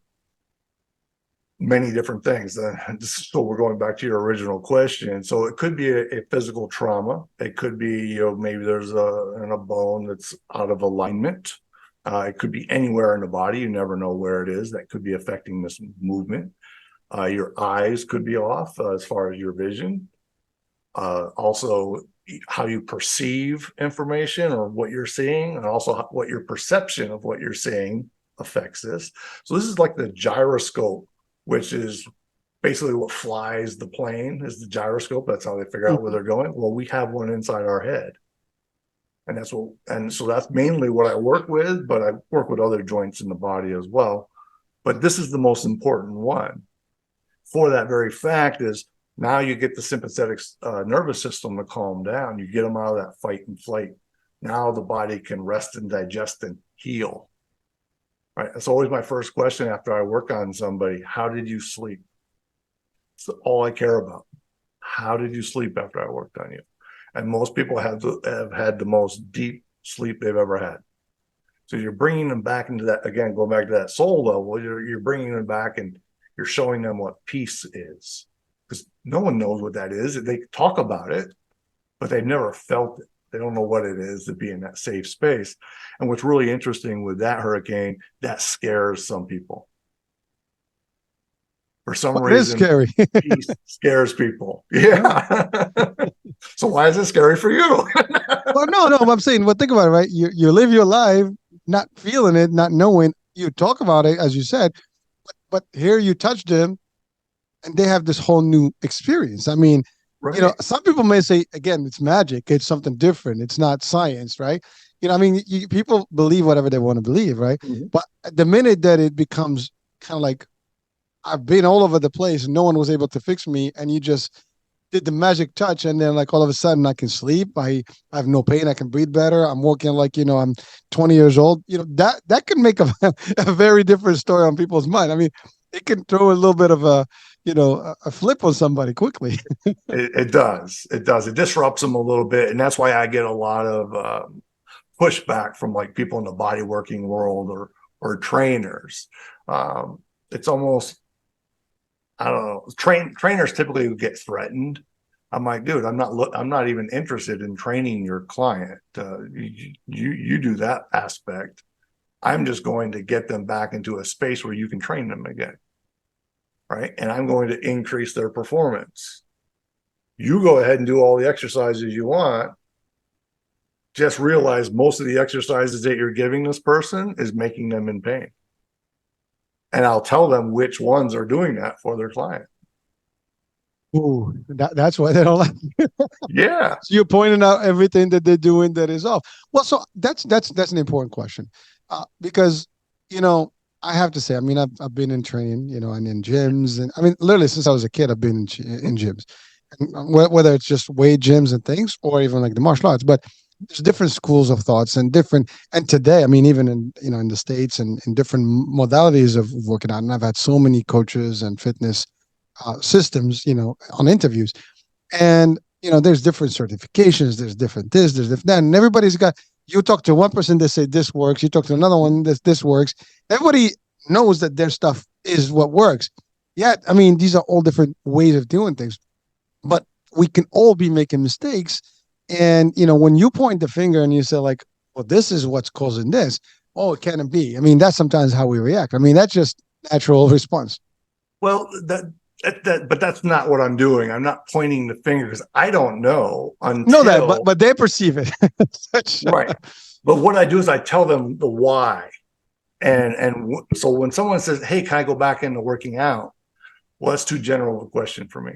Many different things." So we're going back to your original question. So it could be a physical trauma. It could be, maybe there's a bone that's out of alignment. It could be anywhere in the body. You never know where it is that could be affecting this movement. Your eyes could be off as far as your vision. Also, how you perceive information or what you're seeing, and also what your perception of what you're seeing affects this. So this is like the gyroscope, which is basically what flies the plane, is the gyroscope. That's how they figure out where they're going. Well, we have one inside our head. And so that's mainly what I work with, but I work with other joints in the body as well. But this is the most important one for that very fact is now you get the sympathetic nervous system to calm down. You get them out of that fight and flight. Now the body can rest and digest and heal. Right. That's always my first question after I work on somebody. How did you sleep? It's all I care about. how did you sleep after I worked on you? And most people have had the most deep sleep they've ever had. So you're bringing them back into that, again, going back to that soul level, you're bringing them back and you're showing them what peace is. Because no one knows what that is. They talk about it, but they've never felt it. They don't know what it is to be in that safe space. And what's really interesting with that hurricane, that scares some people. For some Well, it is reason, scary. peace scares people. Yeah. So why is it scary for you? Well, no. I'm saying, well, think about it, right? You live your life not feeling it, not knowing. You talk about it, as you said, but here you touch them, and they have this whole new experience. I mean, Right. some people may say, again, it's magic. It's something different. It's not science, right? I mean, people believe whatever they want to believe, right? Mm-hmm. But the minute that it becomes kind of like, I've been all over the place and no one was able to fix me, and you just did the magic touch, and then like all of a sudden I can sleep. I have no pain. I can breathe better. I'm walking like I'm 20 years old. That can make a very different story on people's mind. I mean, it can throw a little bit of a flip on somebody quickly. It does. It does. It disrupts them a little bit, and that's why I get a lot of pushback from like people in the body working world or trainers. It's almost, I don't know. Trainers typically get threatened. I'm like, dude, I'm not even interested in training your client. You do that aspect. I'm just going to get them back into a space where you can train them again, right? And I'm going to increase their performance. You go ahead and do all the exercises you want. Just realize most of the exercises that you're giving this person is making them in pain. And I'll tell them which ones are doing that for their client. Ooh, that's why they don't like. Yeah. So you're pointing out everything that they're doing that is off. Well, so that's an important question, because I have to say, I mean, I've been in training, and in gyms, and I mean, literally since I was a kid, I've been in gyms, and whether it's just weight gyms and things, or even like the martial arts. But there's different schools of thoughts and today, I mean, even in the States and in different modalities of working out, and I've had so many coaches and fitness systems, on interviews. And, there's different certifications, there's different this, there's different that. And everybody's got, you talk to one person, they say this works. You talk to another one, this works. Everybody knows that their stuff is what works. Yet, I mean, these are all different ways of doing things. But we can all be making mistakes. And, when you point the finger and you say, like, well, this is what's causing this. Oh, it can't be. I mean, that's sometimes how we react. I mean, that's just natural response. Well, but that's not what I'm doing. I'm not pointing the finger because I don't know until Know that, but they perceive it. right. But what I do is I tell them the why, and so when someone says, "Hey, can I go back into working out?" Well, that's too general of a question for me.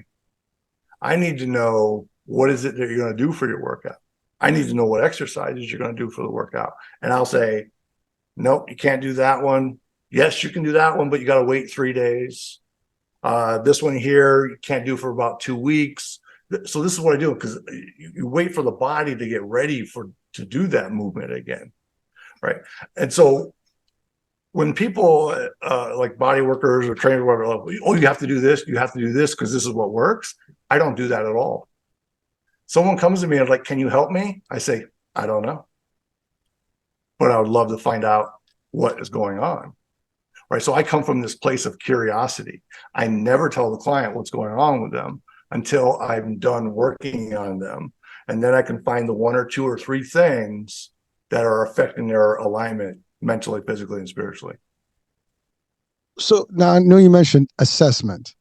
I need to know what is it that you're going to do for your workout. I need to know what exercises you're going to do for the workout, and I'll say, "Nope, you can't do that one. Yes, you can do that one, but you got to wait 3 days." This one here you can't do for about 2 weeks. So this is what I do, because you wait for the body to get ready to do that movement again, right? And so when people like body workers or trainers, whatever, like, oh, you have to do this because this is what works. I don't do that at all. Someone comes to me and like, can you help me? I say, I don't know, but I would love to find out what is going on. Right. So I come from this place of curiosity. I never tell the client what's going on with them until I'm done working on them. And then I can find the 1 or 2 or 3 things that are affecting their alignment mentally, physically, and spiritually. So now I know you mentioned assessment,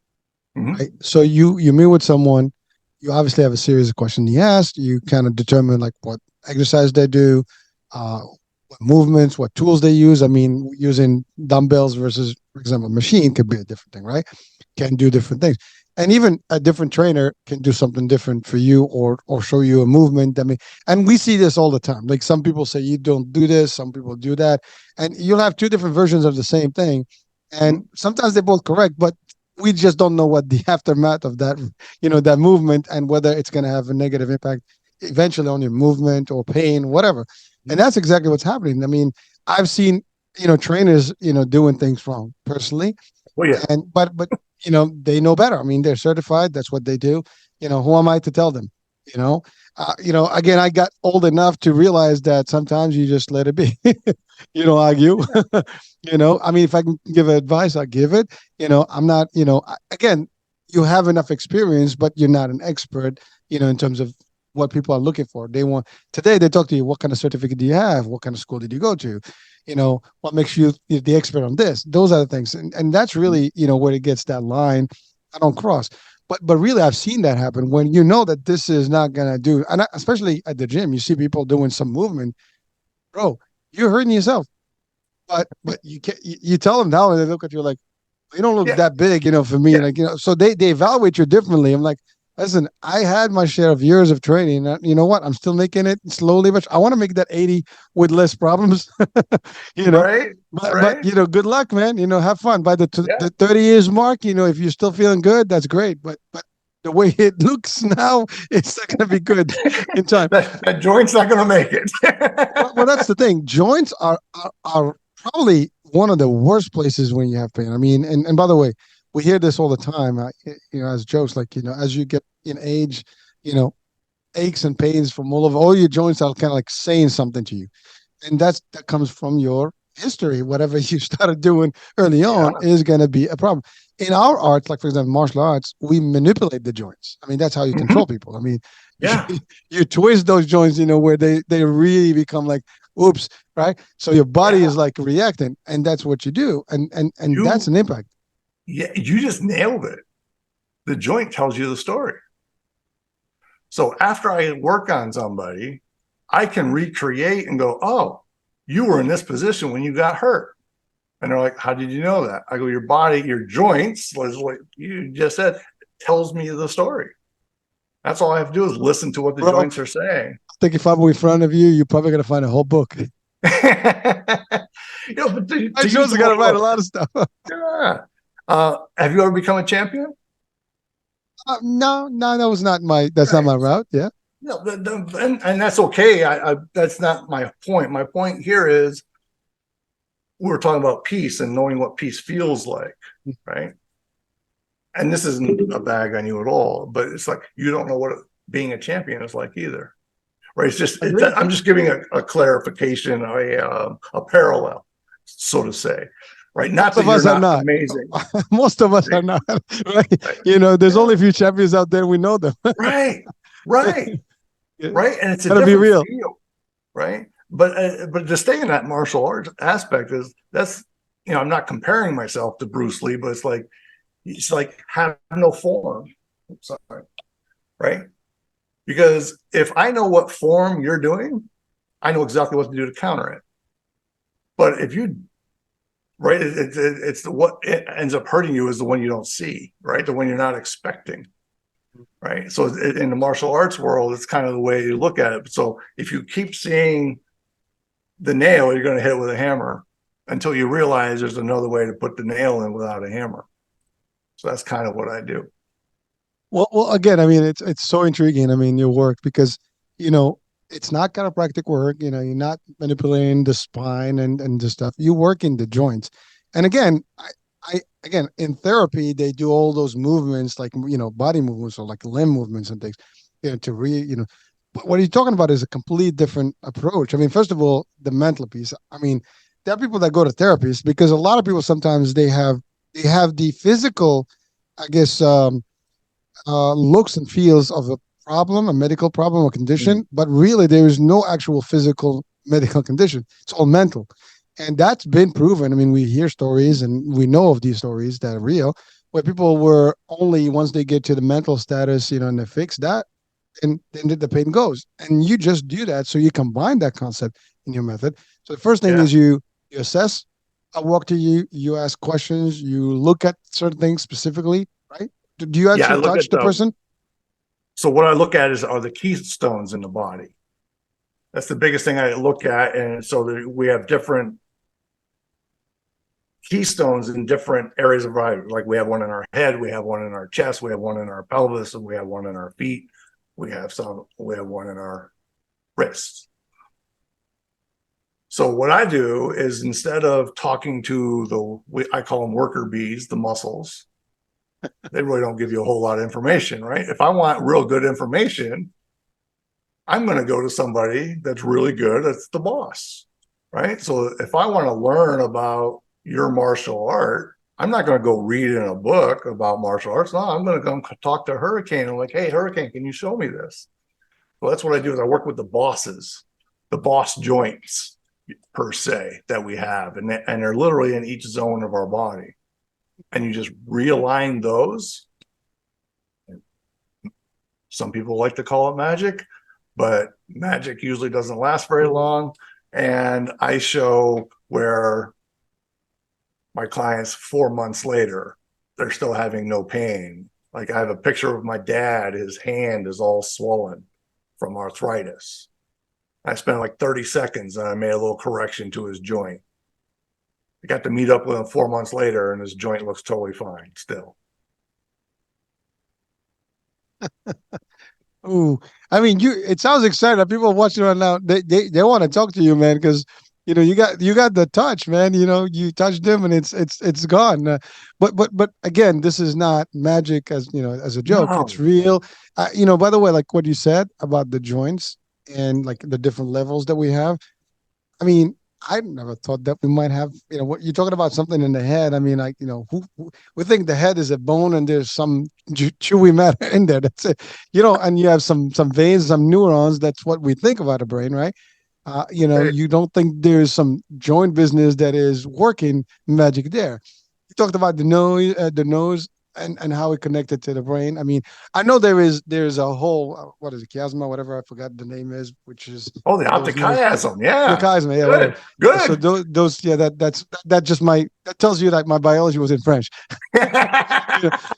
right? So you meet with someone, you obviously have a series of questions you ask, you kind of determine like what exercise they do, what movements, what tools they use. I mean, using dumbbells versus, for example, a machine could be a different thing, right? Can do different things. And even a different trainer can do something different for you or show you a movement. I mean, and we see this all the time. Like some people say you don't do this, some people do that. And you'll have 2 different versions of the same thing. And sometimes they're both correct, but we just don't know what the aftermath of that, that movement and whether it's going to have a negative impact eventually on your movement or pain, whatever. And that's exactly what's happening. I mean, I've seen, trainers, doing things wrong personally. Well, yeah. But they know better. I mean, they're certified. That's what they do. who am I to tell them? You know, again, I got old enough to realize that sometimes you just let it be. You don't argue. I mean, if I can give advice, I give it. I'm not. Again, you have enough experience, but you're not an expert. In terms of what people are looking for. They want today. They talk to you. What kind of certificate do you have? What kind of school did you go to? What makes you the expert on this? Those are the things, and that's really where it gets that line. I don't cross. But really, I've seen that happen when you know that this is not gonna do, and especially at the gym, you see people doing some movement, bro. You're hurting yourself, but you can't. You tell them now, and they look at you like you don't look Yeah. that big, for me. Yeah. Like so they evaluate you differently. I'm like, listen, I had my share of years of training. You know what? I'm still making it slowly, but I want to make that 80 with less problems. you know, Right. but Right. good luck, man. Have fun. By Yeah. the 30 years mark, if you're still feeling good, that's great. But the way it looks now, it's not going to be good in time. that joint's not going to make it. Well, that's the thing. Joints are probably one of the worst places when you have pain. I mean, and by the way, we hear this all the time. As jokes, like as you get in age, you know, aches and pains from all over all your joints are kind of like saying something to you, and that comes from your history. Whatever you started doing early on Yeah. is going to be a problem. In our arts, like for example, martial arts, we manipulate the joints. I mean, that's how you Hmm. control people. I mean, Yeah. you twist those joints, where they really become like, oops, right? So your body Yeah. is like reacting, and that's what you do, and that's You, an impact. yeah, you just nailed it. The joint tells you the story. So after I work on somebody, I can recreate and go, oh, you were in this position when you got hurt. And they're like, how did you know that? I go, your body, your joints, like you just said, tells me the story. That's all I have to do is listen to what the Bro, joints are saying. I think if I'm in front of you, you're probably gonna find a whole book. But I to use just the gotta word, write a lot of stuff. yeah. Have you ever become a champion? No, no, that's not Right. my route. Yeah. No, and that's okay. That's not my point. My point here is we're talking about peace and knowing what peace feels like, right? And this isn't a bag on you at all, but it's like you don't know what being a champion is like either, right? Agreed. I'm just giving a clarification, a parallel, so to say, right? Not Most that of you're us are not not. amazing, Most of us are right? not. Right? Right. There's only Yeah, a few champions out there. We know them. right, right, Yeah. right, and it's a Gotta be different real. feel, right? But to stay in that martial arts aspect is that's I'm not comparing myself to Bruce Lee, but it's like have no form. Sorry, right? Because if I know what form you're doing, I know exactly what to do to counter it. But if you right, it's the what it ends up hurting you is the one you don't see, right? The one you're not expecting, right? So in the martial arts world, it's kind of the way you look at it. So if you keep seeing the nail, you're going to hit it with a hammer until you realize there's another way to put the nail in without a hammer. So that's kind of what I do. Well, again, I mean, it's so intriguing. I mean, your work because you know it's not chiropractic work. You're not manipulating the spine and the stuff. You work in the joints, and again, I again in therapy they do all those movements like body movements or like limb movements and things, to But what you're talking about is a complete different approach. I mean, first of all, the mental piece. I mean, there are people that go to therapists because a lot of people sometimes they have the physical, I guess. Looks and feels of a problem, a medical problem or condition, but really there is no actual physical medical condition. It's all mental. And that's been proven. I mean, we hear stories and we know of these stories that are real, where people were only once they get to the mental status, and they fix that, and then the pain goes. And you just do that. So you combine that concept in your method. So the first thing Yeah. is you assess. I walk to you, you ask questions, you look at certain things specifically, right? Do you Yeah. I actually look touch at the person? so what I look at are the keystones in the body. That's the biggest thing I look at. And so we have different keystones in different areas of our life. Like we have one in our head, we have one in our chest, we have one in our pelvis, and we have one in our feet. We have one in our wrists. So what I do is instead of talking to I call them worker bees, the muscles, They really don't give you a whole lot of information, right? If I want real good information, I'm going to go to somebody that's really good. That's the boss, right? So if I want to learn about your martial art, I'm not going to go read in a book about martial arts. No, I'm going to come talk to Hurricane. I'm like, hey, Hurricane, can you show me this? Well, that's what I do is I work with the bosses, the boss joints per se that we have. And they're literally in each zone of our body. And you just realign those. Some people like to call it magic, but magic usually doesn't last very long. And I show where my clients 4 months later, they're still having no pain. Like I have a picture of my dad, his hand is all swollen from arthritis. I spent like 30 seconds and I made a little correction to his joint. I got to meet up with him 4 months later and his joint looks totally fine still. Ooh, I mean, it sounds exciting. People watching right now, they want to talk to you, man, because you got the touch, man. You touch them and it's gone. But again, this is not magic as a joke. It's No. real. By the way, like what you said about the joints and like the different levels that we have. I mean, I never thought that we might have, what you're talking about something in the head. I mean, like, we think the head is a bone and there's some chewy matter in there. That's it. And you have some veins, some neurons. That's what we think about a brain, right? Hey, You don't think there's some joint business that is working magic there. You talked about the nose and how it connected to the brain. I mean, I know there's a whole what is it, chiasma, whatever I forgot the name is, which is oh, the those optic nerves. chiasm. The Yeah. chiasma, yeah, whatever. Good. So Good. those yeah, that tells you that my biology was in French.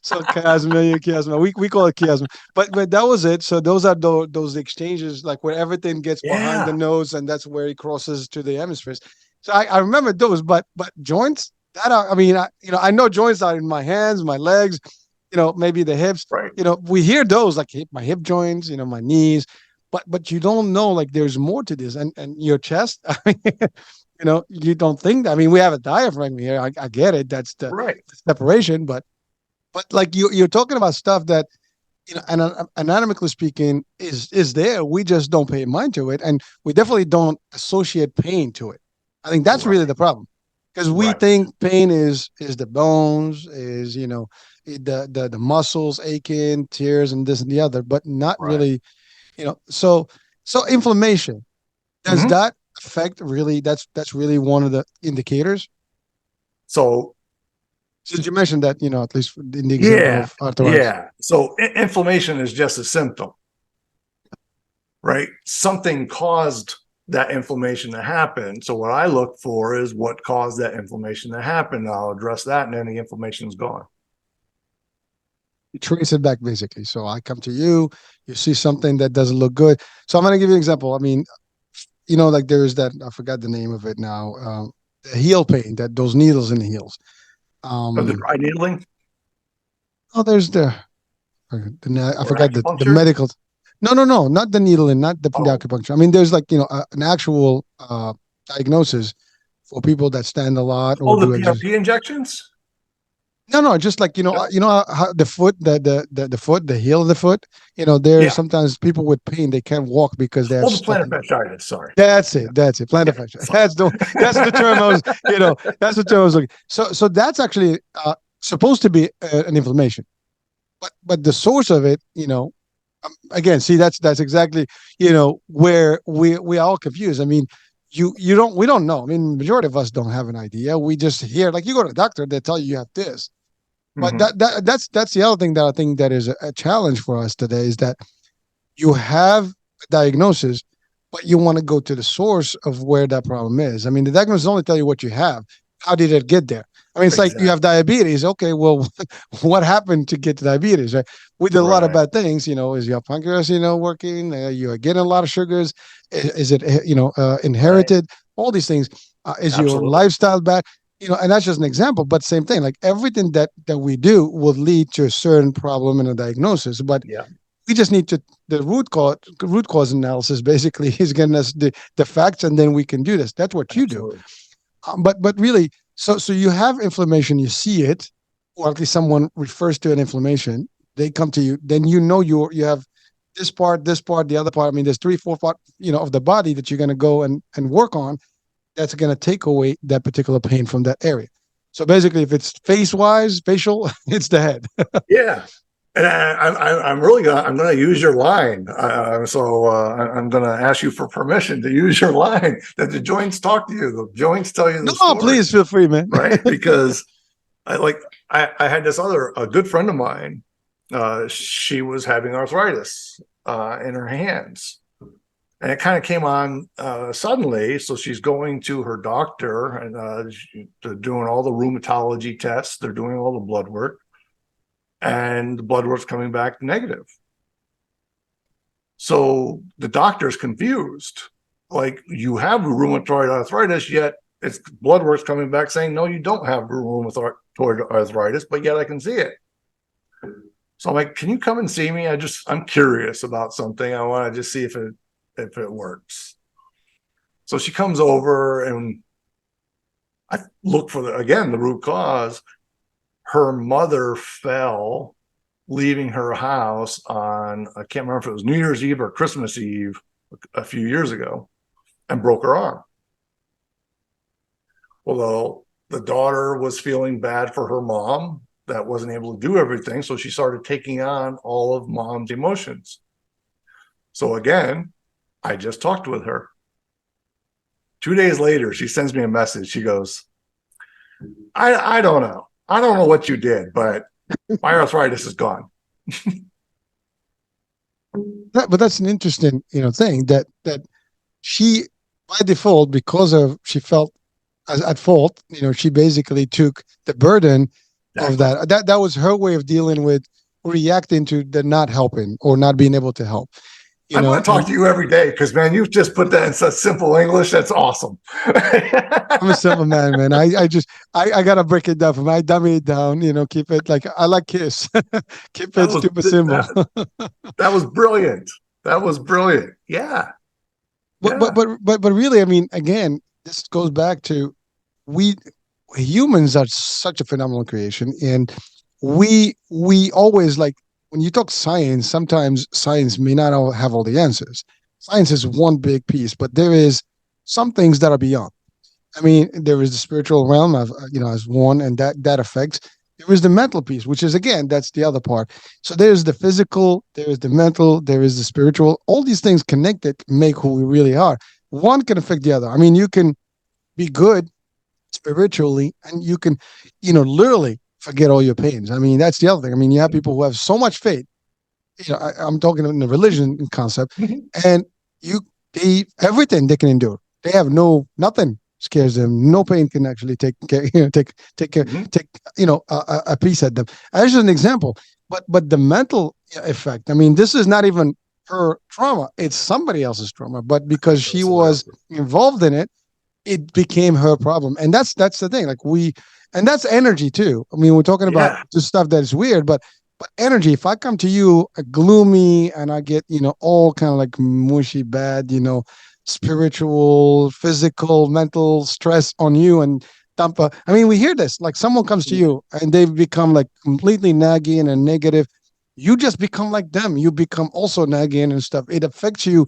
So chiasma, we call it chiasma, but that was it. So those are those exchanges, like where everything gets behind the Yeah. nose, and that's where it crosses to the hemispheres. So I remember those, but joints that are, I mean, I know joints are in my hands, my legs, maybe the hips. Right. We hear those like my hip joints, my knees, but you don't know like there's more to this, and your chest. I mean, you don't think that. I mean, we have a diaphragm here. I get it. That's the Right. separation, but like you're talking about stuff that anatomically speaking is there. We just don't pay mind to it, and we definitely don't associate pain to it. I think that's really Right. the problem, because we Right. think pain is the bones, is the muscles aching, tears, and this and the other, but not Right. really. So inflammation, does Mm-hmm. that affect really? That's really one of the indicators. So Since you mentioned that, at least in the example yeah. of arthritis. Yeah. So inflammation is just a symptom, right? Something caused that inflammation to happen. So what I look for is what caused that inflammation to happen. I'll address that, and then the inflammation is gone. You trace it back basically. So I come to you, you see something that doesn't look good. So I'm going to give you an example. I mean, like there's that, I forgot the name of it now, the heel pain, that those needles in the heels. Of the Um, dry needling, oh, there's I or forgot the acupuncture. medical. No, no, no, not the needle and not the Oh, acupuncture. I mean, there's like, an actual diagnosis for people that stand a lot or oh, the do exercise. PRP injections. No, no, just like No. how the foot, the foot, the heel of the foot. There's Yeah. sometimes people with pain they can't walk because they have Oh, the stuff plantar in. fasciitis. Sorry. That's Yeah. it. That's it. Plantar Yeah. fascia. Sorry. That's the term I was. That's the term I was looking. So that's actually supposed to be an inflammation, but the source of it, again, see, that's exactly where we are all confused. I mean, we don't know. I mean, majority of us don't have an idea. We just hear, like, you go to the doctor, they tell you have this. But Mm-hmm. that's the other thing that I think that is a challenge for us today, is that you have a diagnosis, but you want to go to the source of where that problem is. I mean, the diagnosis only tell you what you have. How did it get there? I mean, it's like you Exactly. have diabetes. Okay, well, what happened to get to diabetes? Right? We did a lot of Right. bad things. Is your pancreas, working? You're getting a lot of sugars. Is it, Right. inherited? All these things. Is your Absolutely. lifestyle bad? And that's just an example. But same thing. Like everything that we do will lead to a certain problem and a diagnosis. But Yeah. we just need to, the root cause analysis basically is getting us the facts, and then we can do this. That's what you do. Absolutely. But really, so you have inflammation, you see it, or at least someone refers to an inflammation, they come to you, then you have this part, the other part. I mean, there's 3, 4 part, of the body that you're going to go and work on. That's going to take away that particular pain from that area. So basically, if it's facial, it's the head. Yeah. And I'm really I'm gonna use your line. I'm gonna ask you for permission to use your line that the joints talk to you. The joints tell you the No, story. please feel free, man. Right? Because I had this a good friend of mine. She was having arthritis in her hands, and it kind of came on suddenly. So she's going to her doctor, and they're doing all the rheumatology tests. They're doing all the blood work. And the blood work's coming back negative. So the doctor's confused. Like, you have rheumatoid arthritis, yet it's blood work's coming back saying, no, you don't have rheumatoid arthritis, but yet I can see it. So I'm like, can you come and see me? I'm curious about something. I want to just see if it works. So she comes over, and I look for the root cause. Her mother fell leaving her house on, I can't remember if it was New Year's Eve or Christmas Eve a few years ago, and broke her arm. Well, the daughter was feeling bad for her mom that wasn't able to do everything. So she started taking on all of mom's emotions. So again, I just talked with her. 2 days later, she sends me a message. She goes, I don't know. I don't know what you did, but my arthritis is gone. But that's an interesting, thing that she, by default, because of she felt at fault, she basically took the burden of that. That was her way of dealing with reacting to the not helping or not being able to help. I want to talk to you every day because, man, you've just put that in such simple English. That's awesome. I'm a simple man. I gotta break it down for me. I dummy it down, keep it like I like Kiss. Keep it super simple. That was brilliant. That was brilliant. Yeah. But really, I mean, again, this goes back to we humans are such a phenomenal creation, and we always, like, when you talk science, sometimes science may not have all the answers. Science is one big piece, but there is some things that are beyond. I mean, there is the spiritual realm of, as one, and that affects. There is the mental piece, which is, again, that's the other part. So there's the physical, there is the mental, there is the spiritual. All these things connected make who we really are. One can affect the other. I mean, you can be good spiritually, and you can, literally forget all your pains. I mean, that's the other thing. I mean, you have people who have so much faith. I'm talking in the religion concept, and everything they can endure. They have nothing scares them. No pain can actually take a piece at them. As an example, but the mental effect. I mean, this is not even her trauma; it's somebody else's trauma. But because she was involved in it, it became her problem. And that's the thing. And that's energy too. I mean, we're talking about the stuff that is weird, but energy. If I come to you gloomy and I get all kind of like mushy, bad, spiritual, physical, mental stress on you and dump. I mean, we hear this. Like, someone comes to you and they become like completely nagging and negative. You just become like them. You become also nagging and stuff. It affects you.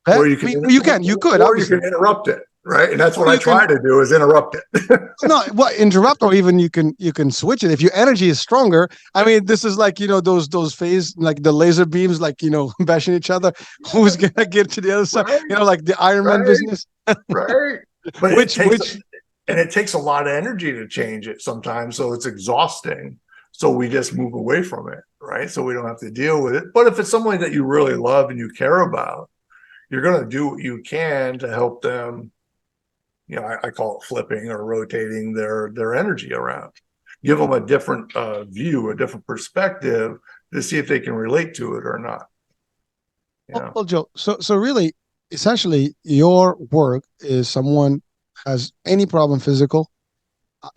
Or you can. You could. Or obviously. You can interrupt it. Right. And that's what I try to do, is interrupt it. No, interrupt, or even you can switch it. If your energy is stronger, I mean, this is like, those phase, like the laser beams, like, bashing each other. Who's going to get to the other side? Like the Iron Man business. Right. But it takes a lot of energy to change it sometimes. So it's exhausting. So we just move away from it. Right. So we don't have to deal with it. But if it's somebody that you really love and you care about, you're going to do what you can to help them. I call it flipping or rotating their energy around. Give them a different view, a different perspective to see if they can relate to it or not. Well, Joe, so really, essentially, your work is someone has any problem physical,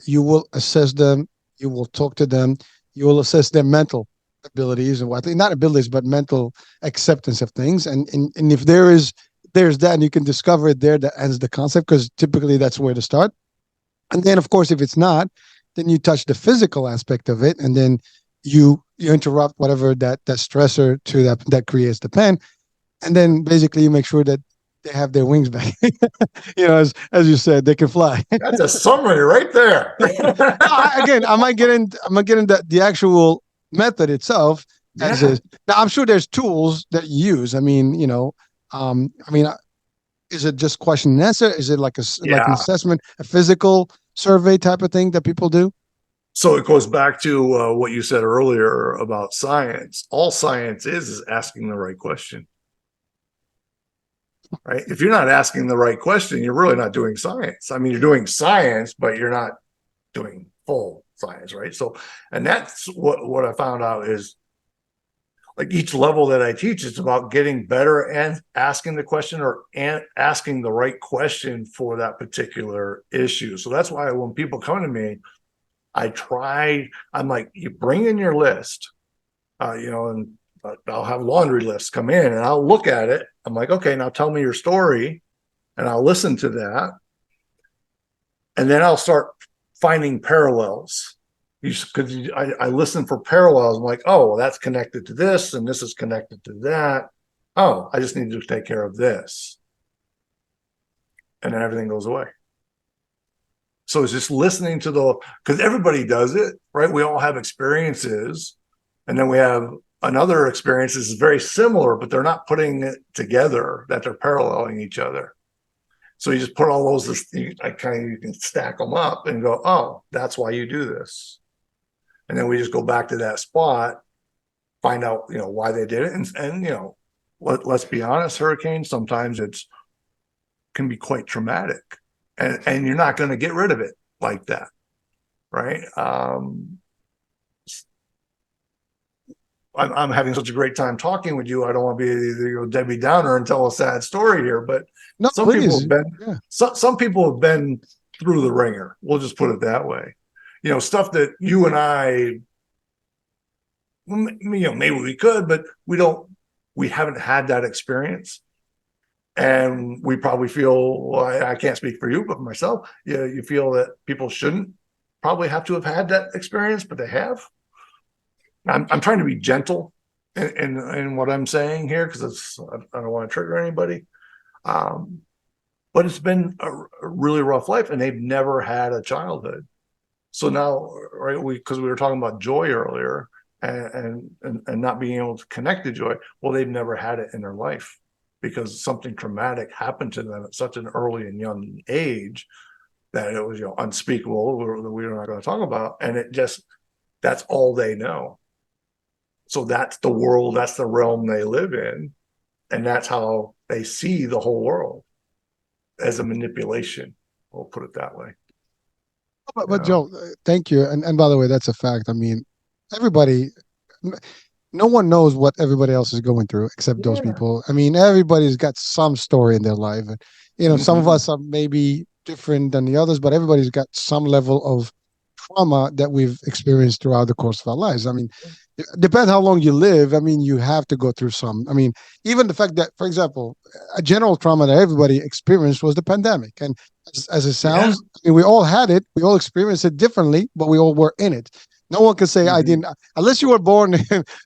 you will assess them, you will talk to them, you will assess their mental abilities and not abilities, but mental acceptance of things. And if there's that, and you can discover it there, that ends the concept, because typically that's where to start. And then, of course, if it's not, then you touch the physical aspect of it, and then you interrupt whatever that stressor to that creates the pain, and then basically you make sure that they have their wings back. As you said, they can fly. That's a summary right there. Again, I'm not getting the actual method itself as Yeah. is. Now, I'm sure there's tools that you use. I mean, I mean, is it just question and answer? Is it like an Yeah. assessment, a physical survey type of thing that people do? So it goes back to what you said earlier about science. All science is asking the right question, right? If you're not asking the right question, you're really not doing science. I mean, you're doing science, but you're not doing full science, right? So, and that's what I found out is like each level that I teach, it's about getting better and asking the question or asking the right question for that particular issue. So that's why when people come to me, I'm like, you bring in your list, and I'll have laundry lists come in and I'll look at it. I'm like, okay, now tell me your story, and I'll listen to that. And then I'll start finding parallels. Because I listen for parallels. I'm like, oh, well, that's connected to this, and this is connected to that. Oh, I just need to take care of this. And then everything goes away. So it's just listening to because everybody does it, right? We all have experiences, and then we have another experience that's very similar, but they're not putting it together, that they're paralleling each other. So you just put all those, you can stack them up and go, oh, that's why you do this. And then we just go back to that spot, find out, why they did it. And let's be honest, hurricanes, sometimes can be quite traumatic. And you're not going to get rid of it like that, right? I'm having such a great time talking with you. I don't want to be either Debbie Downer and tell a sad story here, but No, some people please. have been Yeah. some people have been through the ringer. We'll just put it that way. Stuff that you and I, maybe we could, but we haven't had that experience. And we probably feel, well, I can't speak for you, but for myself, you feel that people shouldn't probably have to have had that experience, but they have. I'm trying to be gentle in what I'm saying here because I don't want to trigger anybody. But it's been a really rough life, and they've never had a childhood. So now, right, because we were talking about joy earlier, and not being able to connect to joy. Well, they've never had it in their life because something traumatic happened to them at such an early and young age that it was unspeakable. We're not going to talk about, and that's all they know. So that's the world, that's the realm they live in, and that's how they see the whole world, as a manipulation. We'll put it that way. But Joe, thank you. And by the way, that's a fact. I mean, everybody, no one knows what everybody else is going through except those people. I mean, everybody's got some story in their life. And, some of us are maybe different than the others, but everybody's got some level of trauma that we've experienced throughout the course of our lives. I mean, it depends how long you live. I mean, you have to go through some. I mean, even the fact that, for example, a general trauma that everybody experienced was the pandemic. And as it sounds, I mean, we all had it. We all experienced it differently, but we all were in it. No one can say I didn't, unless you were born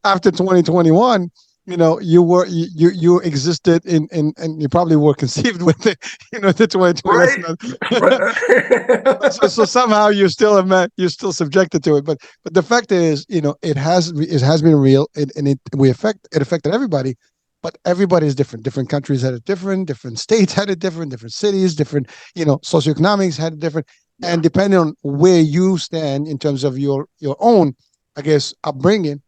after 2021. You existed in and you probably were conceived with it, the 2020. Right. So somehow you're still subjected to it. But the fact is, it has been real, and it affected everybody. But everybody is different. Different countries had it different. Different states had it different. Different cities, different socioeconomics had it different. And depending on where you stand in terms of your own, I guess, upbringing,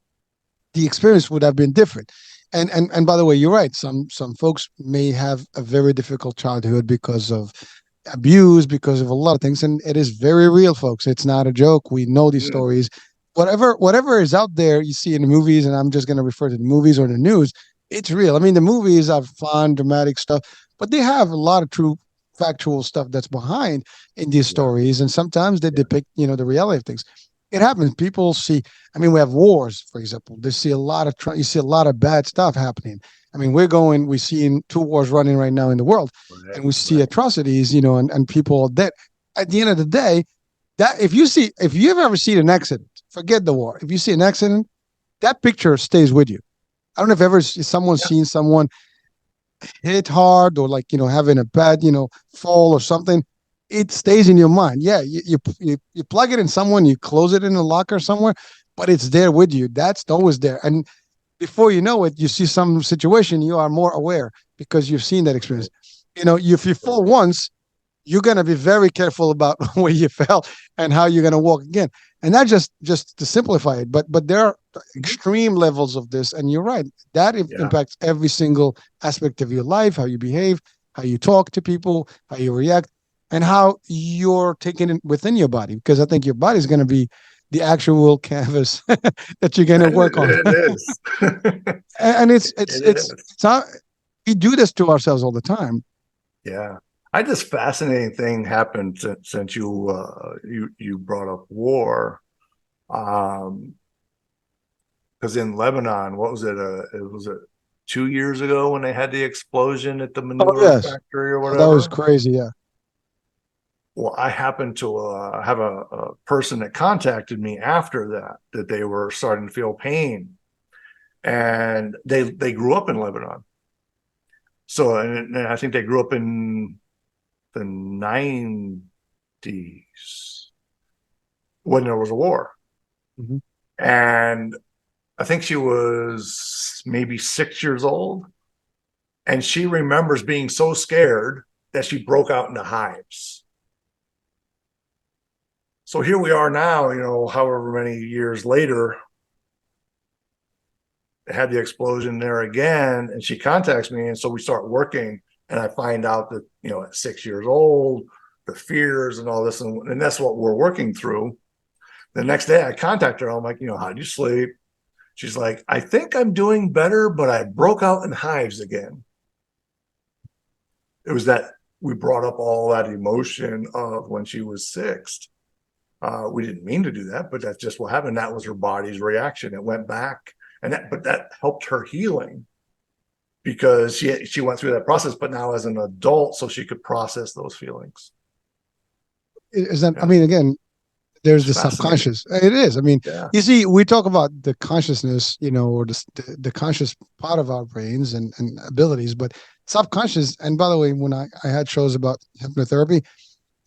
the experience would have been different. And by the way, you're right. Some folks may have a very difficult childhood because of abuse, because of a lot of things, and it is very real, folks. It's not a joke. We know these stories. Whatever is out there, you see in the movies, and I'm just going to refer to the movies or the news. It's real. I mean, the movies are fun, dramatic stuff, but they have a lot of true, factual stuff that's behind in these stories, and sometimes they depict, the reality of things. It happens. People see. I mean, we have wars, for example. You see a lot of bad stuff happening. I mean, we're seeing 2 wars running right now in the world, and we see atrocities, and people that at the end of the day, That if you ever seen an accident, forget the war. If you see an accident, that picture stays with you. I don't know if ever someone's Yeah. seen someone hit hard or like having a bad fall or something. It stays in your mind. Yeah, you plug it in someone, you close it in a locker somewhere, but it's there with you. That's always there. And before you know it, you see some situation, you are more aware because you've seen that experience. If you fall once, you're going to be very careful about where you fell and how you're going to walk again. And that just to simplify it, but there are extreme levels of this, and you're right. That Yeah. impacts every single aspect of your life, how you behave, how you talk to people, how you react, and how you're taking it within your body. Because I think your body is going to be the actual canvas that you're going to work on. It is. And it's it's It it's is. it's not, we do this to ourselves all the time. Yeah. I just fascinating thing happened since you brought up war. Because in Lebanon, what was it? It was 2 years ago when they had the explosion at the Oh manure yes, factory or that was whatever. crazy. Yeah. Well, I happened to have a person that contacted me after that they were starting to feel pain, and they grew up in Lebanon. So, and I think they grew up in the 90s when there was a war. Mm-hmm. And I think she was maybe 6 years old. And she remembers being so scared that she broke out into hives. So here we are now, however many years later, had the explosion there again. And she contacts me. And so we start working. And I find out that, at 6 years old, the fears and all this. And that's what we're working through. The next day I contact her. I'm like, how'd you sleep? She's like, I think I'm doing better, but I broke out in hives again. It was that we brought up all that emotion of when she was 6. We didn't mean to do that, but that's just what happened. That was her body's reaction. It went back, but that helped her healing because she went through that process, but now as an adult, so she could process those feelings. Is that? Yeah. I mean, again, there's It's the fascinating. subconscious. It is. I mean, Yeah. you see, we talk about the consciousness, or the conscious part of our brains and abilities, but subconscious. And by the way, when I had shows about hypnotherapy,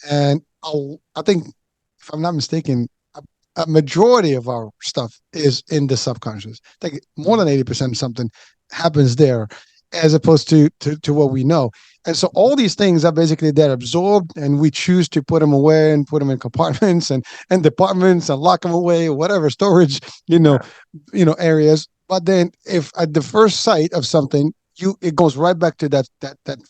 and I think, if I'm not mistaken, a majority of our stuff is in the subconscious. Like more than 80% something happens there, as opposed to what we know. And so all these things are basically they're absorbed, and we choose to put them away and put them in compartments and departments and lock them away, or whatever storage, Yeah. areas. But then, if at the first sight of something, it goes right back to that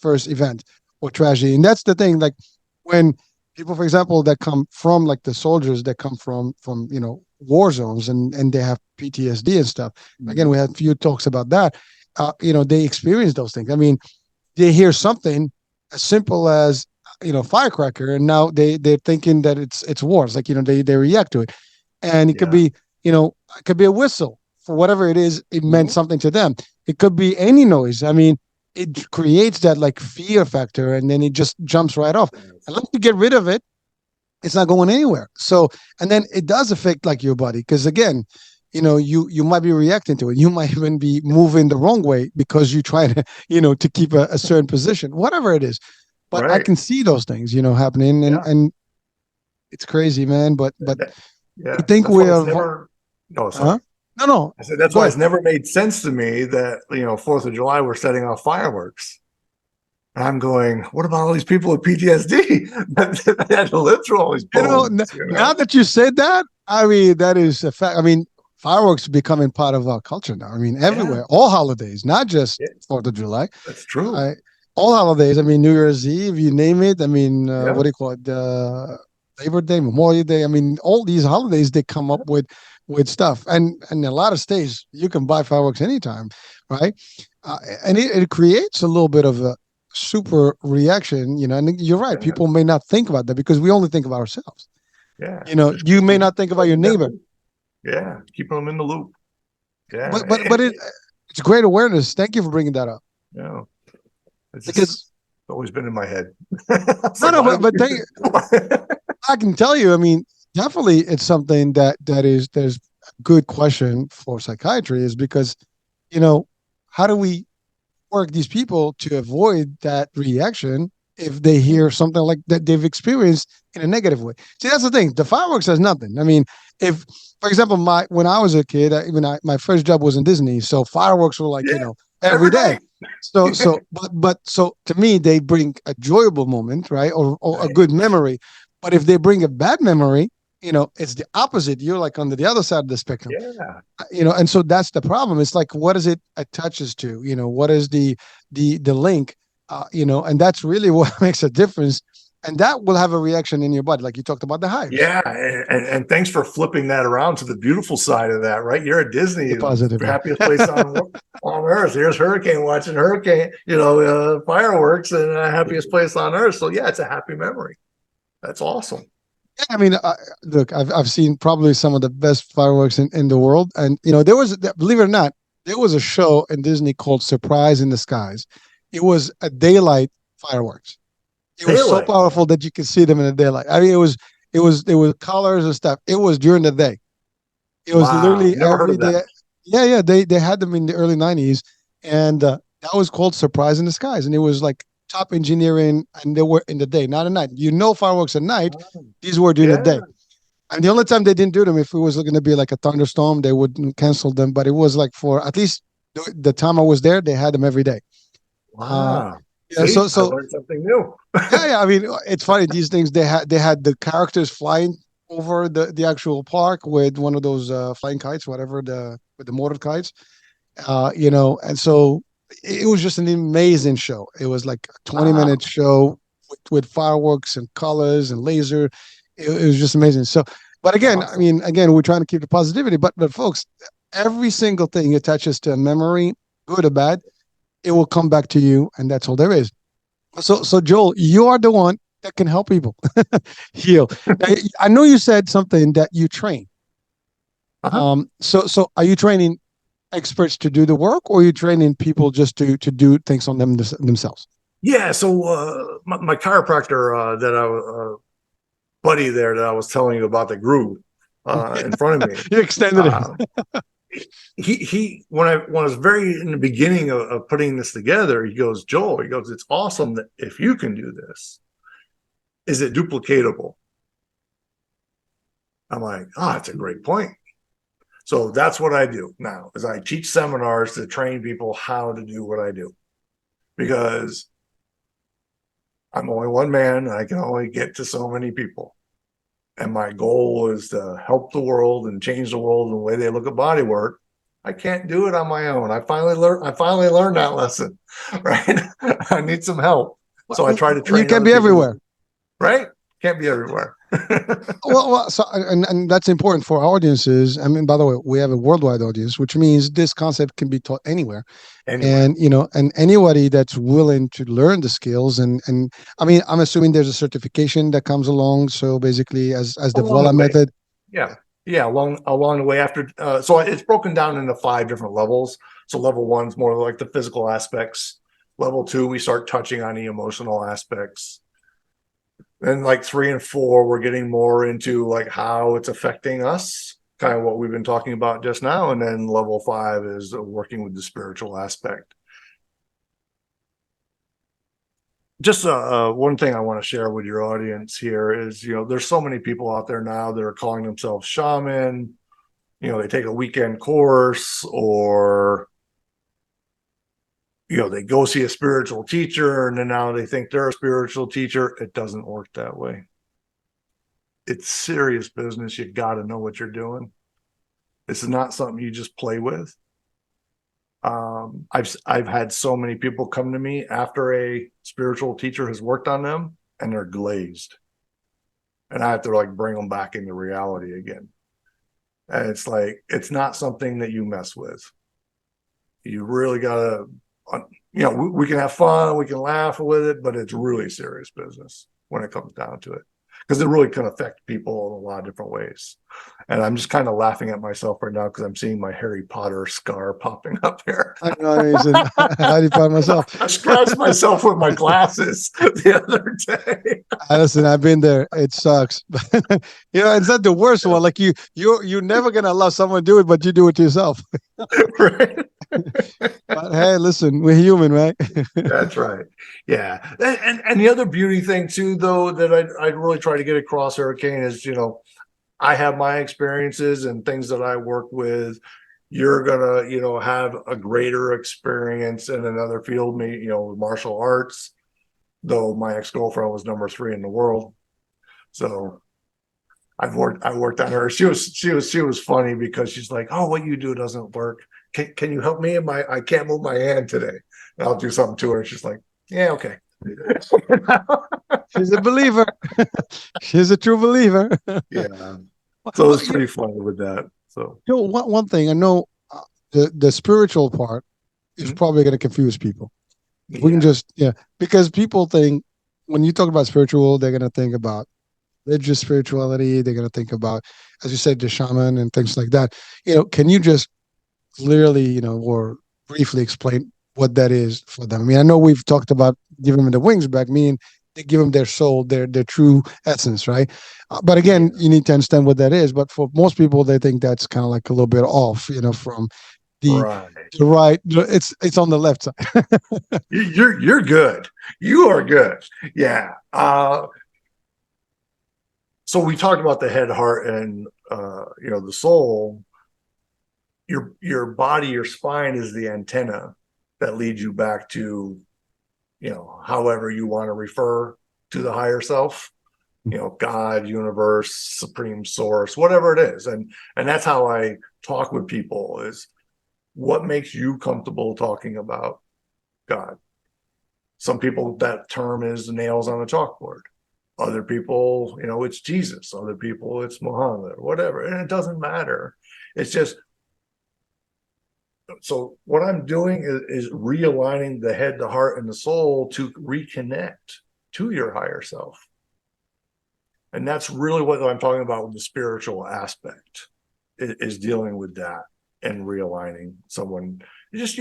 first event or tragedy. And that's the thing. Like when people, for example, that come from, like, the soldiers that come from war zones, and they have PTSD and stuff. Again, we had a few talks about that. They experience those things. I mean, they hear something as simple as firecracker, and now they're thinking that it's wars. Like they react to it, and it could Yeah. be it could be a whistle for whatever it is. It meant Mhm. something to them. It could be any noise. I mean, it creates that like fear factor, and then it just jumps right off. Unless you get rid of it, it's not going anywhere. So, and then it does affect like your body, because again, you might be reacting to it. You might even be moving the wrong way because you try to to keep a certain position, whatever it is. But I Right. can see those things happening, and Yeah. it's crazy, man. But I Yeah. think That's why we it's are. never. No, Huh? sorry. No, I said that's go why ahead. it's never made sense to me that 4th of July we're setting off fireworks. And I'm going, what about all these people with PTSD that had to live through all these bombs? Now that you said that, I mean, that is a fact. I mean, fireworks are becoming part of our culture now. I mean, Yeah, everywhere, all holidays, not just yeah, 4th of July. that's true. I, all holidays. I mean, New Year's Eve, you name it. I mean, what Yeah, do you call it? Labor Day, Memorial Day. I mean, all these holidays they come up with stuff, and a lot of states you can buy fireworks anytime, right? And it creates a little bit of a super reaction, And you're right. yeah, People may not think about that because we only think about ourselves. yeah. Just You may keep not think about them your in that neighbor, loop. Yeah, keep them in the loop. Yeah, but it's great awareness. Thank you for bringing that up, you know, it's because just always been in my head. It's no, like, no, why do but we? I can tell you. I mean, definitely it's something that is there's a good question for psychiatry is because, you know, how do we work these people to avoid that reaction if they hear something like that they've experienced in a negative way. See, that's the thing. The fireworks has nothing. I mean, if, for example, my when I was a kid, my first job was in Disney, so fireworks were like, Yeah, every every day. day. But so to me, they bring a enjoyable moment, right, or a Right. good memory. But if they bring a bad memory, it's the opposite. You're like on the other side of the spectrum, Yeah. and so that's the problem. It's like, what is it attaches to? What is the link? And that's really what makes a difference, and that will have a reaction in your body, like you talked about the hives. Yeah, and thanks for flipping that around to the beautiful side of that, right? You're at Disney, The positive, yeah. happiest place on earth. Here's hurricane watching hurricane, fireworks, and happiest place on earth. So yeah, it's a happy memory. That's awesome. Yeah, I mean, look, I've seen probably some of the best fireworks in the world, and there was, believe it or not, there was a show in Disney called Surprise in the Skies. It was a daylight fireworks. It was so Daylight. powerful that you could see them in the daylight. I mean, it was colors and stuff. It was during the day. It was Wow, literally never heard every of that. day. Yeah, yeah. They had them in the early '90s, and that was called Surprise in the Skies, and it was like top engineering, and they were in the day, not at night. Fireworks at night. These were during the Yeah. day. And the only time they didn't do them, if it was going to be like a thunderstorm, they would cancel them. But it was like for at least the time I was there, they had them every day. Uh, Wow. yeah. See, I So learned something new. yeah, yeah. I mean, it's funny. These things they had the characters flying over the actual park with one of those flying kites, whatever with the motor kites. And so it was just an amazing show. It was like a 20-minute Wow. show with fireworks and colors and laser. It was just amazing. So, but again, I Awesome. mean, again, we're trying to keep the positivity, but folks, every single thing attaches to a memory, good or bad, it will come back to you, and that's all there is. So Joel, you are the one that can help people heal. Now, I know you said something that you train. Uh-huh. So are you training experts to do the work, or are you training people just to do things on themselves? Yeah. So my chiropractor that buddy there that I was telling you about the groove in front of me. You extended it. Uh, he when I was very in the beginning of putting this together, he goes, Joel, he goes, it's awesome that if you can do this, is it duplicatable? I'm like, that's a great point. So that's what I do now is I teach seminars to train people how to do what I do because I'm only one man and I can only get to so many people. And my goal is to help the world and change the world in the way they look at body work. I can't do it on my own. I finally learned that lesson, right? I need some help. So I try to You train can other be people, everywhere. right? Can't be everywhere. So and that's important for audiences. I mean, by the way, we have a worldwide audience, which means this concept can be taught anywhere. Anywhere. And anybody that's willing to learn the skills, and I mean, I'm assuming there's a certification that comes along. So basically, as the Along the VOILA way. method. Yeah. Yeah. Along the way after so it's broken down into 5 different levels. So level 1's more like the physical aspects. Level 2, we start touching on the emotional aspects. Then like 3 and 4, we're getting more into like how it's affecting us, kind of what we've been talking about just now. And then level 5 is working with the spiritual aspect. Just one thing I want to share with your audience here is, there's so many people out there now that are calling themselves shaman. They take a weekend course or, they go see a spiritual teacher and then now they think they're a spiritual teacher. It doesn't work that way. It's serious business. You got to know what you're doing. This is not something you just play with. I've had so many people come to me after a spiritual teacher has worked on them and they're glazed, and I have to like bring them back into reality again. And it's like it's not something that you mess with. You really gotta, we can have fun, we can laugh with it, but it's really serious business when it comes down to it. because it really can affect people in a lot of different ways. And I'm just kind of laughing at myself right now because I'm seeing my Harry Potter scar popping up here. I know. I do find myself. I scratched myself with my glasses the other day. Listen, I've been there. It sucks. It's not the worst one. Like you're never gonna allow someone to do it, but you do it to yourself. Right? But hey, listen, we're human, right? That's right. Yeah. And the other beauty thing too, though, that I really try to get across, Hurricane, is, I have my experiences and things that I work with. You're gonna, have a greater experience in another field, martial arts, though my ex-girlfriend was number 3 in the world. So I worked on her. She was funny because she's like, "Oh, what you do doesn't work. Can you help me? I can't move my hand today." And I'll do something to her. And she's like, "Yeah, okay." She's a believer. She's a true believer. Yeah. So it's pretty funny with that. So one thing I know, the spiritual part is probably going to confuse people. We can just because people think when you talk about spiritual, they're going to think about religious spirituality. They're going to think about, as you said, the shaman and things like that. Can you just clearly, or briefly explain what that is for them? I mean, I know we've talked about giving them the wings back, meaning they give them their soul, their true essence, right? But again, you need to understand what that is. But for most people, they think that's kind of like a little bit off, from the right. It's on the left side. You're good. You are good. Yeah. So we talked about the head, heart, and the soul. Your body, your spine is the antenna that leads you back to, however you want to refer to the higher self, God, universe, supreme source, whatever it is. And that's how I talk with people, is what makes you comfortable talking about God. Some people, that term is nails on a chalkboard. Other people, it's Jesus. Other people, it's Muhammad, whatever. And it doesn't matter. It's just, so what I'm doing is realigning the head, the heart, and the soul to reconnect to your higher self. And that's really what I'm talking about with the spiritual aspect, is dealing with that and realigning someone. Just,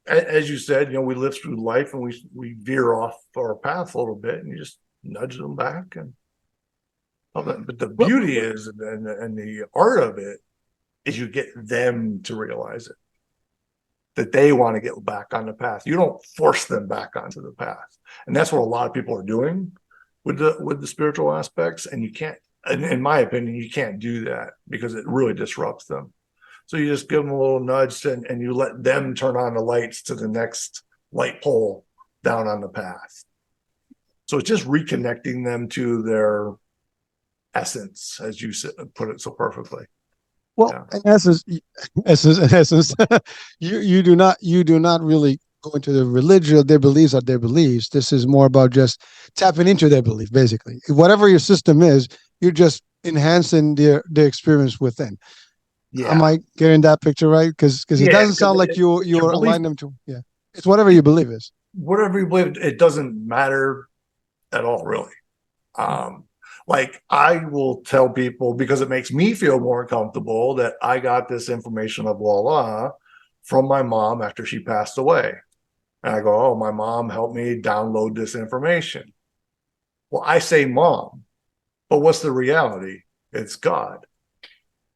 as you said, we live through life and we veer off our path a little bit, and you just nudge them back. But the beauty is, and the art of it, is you get them to realize it, that they want to get back on the path. You don't force them back onto the path. And that's what a lot of people are doing with the spiritual aspects. And you can't, in my opinion, you can't do that because it really disrupts them. So you just give them a little nudge and you let them turn on the lights to the next light pole down on the path. So it's just reconnecting them to their essence, as you put it so perfectly. Well, in essence, you do not really go into the religion. Their beliefs are their beliefs. This is more about just tapping into their belief, basically. Whatever your system is, you're just enhancing their experience within. Yeah. Am I getting that picture right? Because it doesn't sound like you're aligning them to. Yeah, it's whatever you believe is. Whatever you believe, it doesn't matter at all, really. Like, I will tell people, because it makes me feel more comfortable, that I got this information of VOILA from my mom after she passed away. And I go, "Oh, my mom helped me download this information." Well, I say mom, but what's the reality? It's God.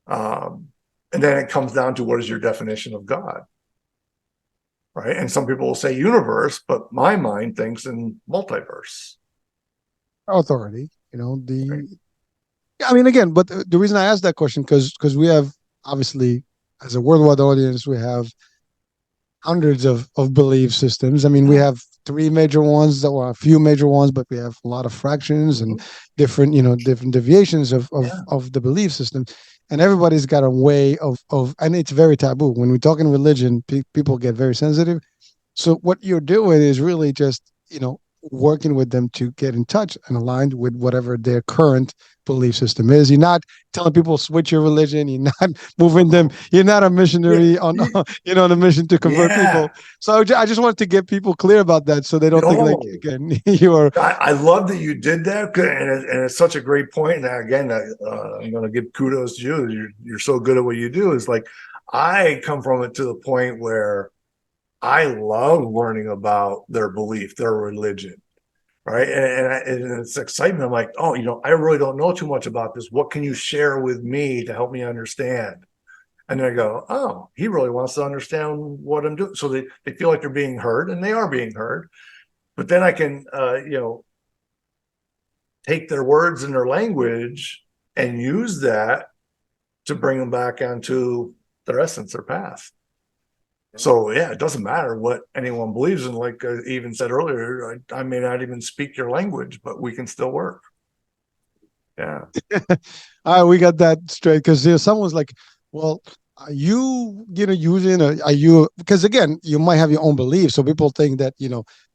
And then it comes down to, what is your definition of God? Right? And some people will say universe, but my mind thinks in multiverse. Authority. I mean, again, but the reason I asked that question, because we have, obviously, as a worldwide audience, we have hundreds of belief systems. I mean, we have 3 major ones, a few major ones, but we have a lot of fractions and different deviations of the belief system. And everybody's got a way of, and it's very taboo. When we're talking religion, people get very sensitive. So what you're doing is really just, working with them to get in touch and aligned with whatever their current belief system is. You're not telling people switch your religion. You're not moving them. You're not a Yeah. missionary on on a mission to convert Yeah. people. So I just wanted to get people clear about that, so they don't think like No. again you're. I love that you did that, and it's such a great point. And again, I'm going to give kudos to you. You're so good at what you do. Is like I come from it to the point where I love learning about their belief, their religion, right? And it's excitement. I'm like, oh, I really don't know too much about this. What can you share with me to help me understand? And then I go, oh, he really wants to understand what I'm doing. So they feel like they're being heard, and they are being heard. But then I can, take their words and their language and use that to bring them back onto their essence, their path. So yeah, it doesn't matter what anyone believes in. Like I even said earlier, I may not even speak your language, but we can still work. Yeah. All right, we got that straight because someone's like, well, are you using are you, because again you might have your own beliefs, so people think that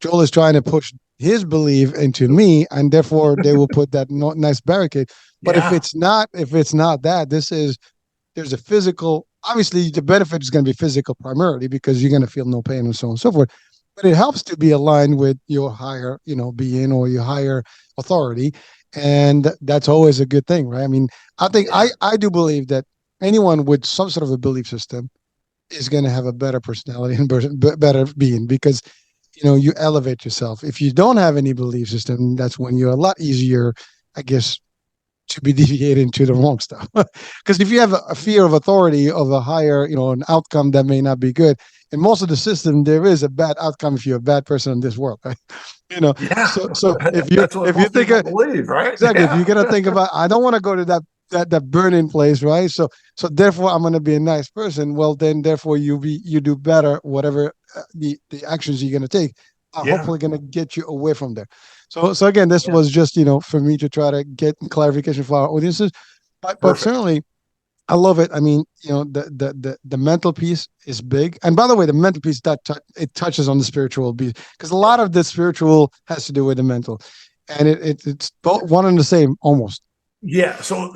Joel is trying to push his belief into me and therefore they will put that nice barricade. But Yeah. if it's not that, there's a physical, obviously the benefit is going to be physical primarily because you're going to feel no pain and so on and so forth, but it helps to be aligned with your higher being or your higher authority, and that's always a good thing, right? I mean, I think Yeah. I do believe that anyone with some sort of a belief system is going to have a better personality and better being because you elevate yourself. If you don't have any belief system, that's when you're a lot easier, I guess, to be deviated into the wrong stuff. Because if you have a fear of authority of a higher, an outcome that may not be good, in most of the system, there is a bad outcome if you're a bad person in this world, right? Yeah. So That's what if you most think people believe, right? exactly, if Yeah. you're gonna think about, I don't want to go to that burning place, right? So therefore, I'm gonna be a nice person. Well, then therefore, you do better. Whatever the actions you're gonna take are Yeah. hopefully gonna get you away from there. So again, this Yeah. was just for me to try to get clarification for our audiences, but Perfect. certainly I love it. I mean, the mental piece is big. And by the way, the mental piece it touches on the spiritual piece because a lot of the spiritual has to do with the mental, and it's both one and the same almost. Yeah. So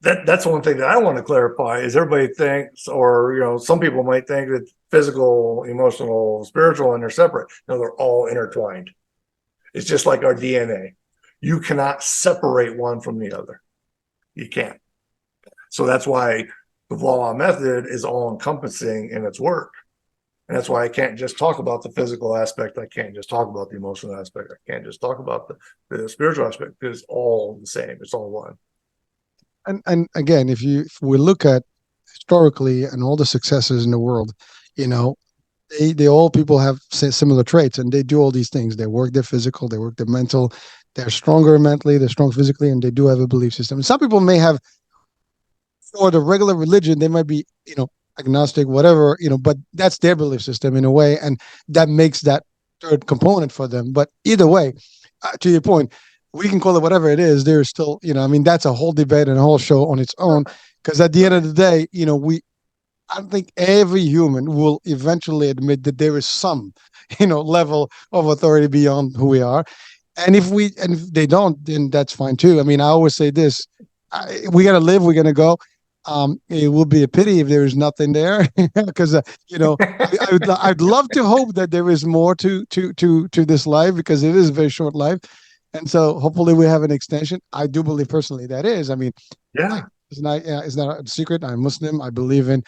that's one thing that I want to clarify is everybody thinks, or some people might think that physical, emotional, spiritual, and they're separate. No, they're all intertwined. It's just like our DNA. You cannot separate one from the other. You can't. So that's why the VOILA method is all encompassing in its work. And that's why I can't just talk about the physical aspect. I can't just talk about the emotional aspect. I can't just talk about the spiritual aspect because it's all the same. It's all one. And again, if we look at historically and all the successes in the world, you know, they all people have similar traits and they do all these things. They work their physical, they work their mental, they're stronger mentally, they're strong physically, and they do have a belief system. And some people may have, for the regular religion, they might be, agnostic, whatever, but that's their belief system in a way, and that makes that third component for them. But either way, to your point, we can call it whatever it is. There's still, I mean, that's a whole debate and a whole show on its own. Because at the end of the day, I think every human will eventually admit that there is some, level of authority beyond who we are. And if they don't, then that's fine too. I mean, I always say this: we gotta live. We're gonna go. It will be a pity if there is nothing there, because I'd love to hope that there is more to this life because it is a very short life, and so hopefully we have an extension. I do believe personally that is. I mean, Yeah. it's not a secret. I'm Muslim. I believe in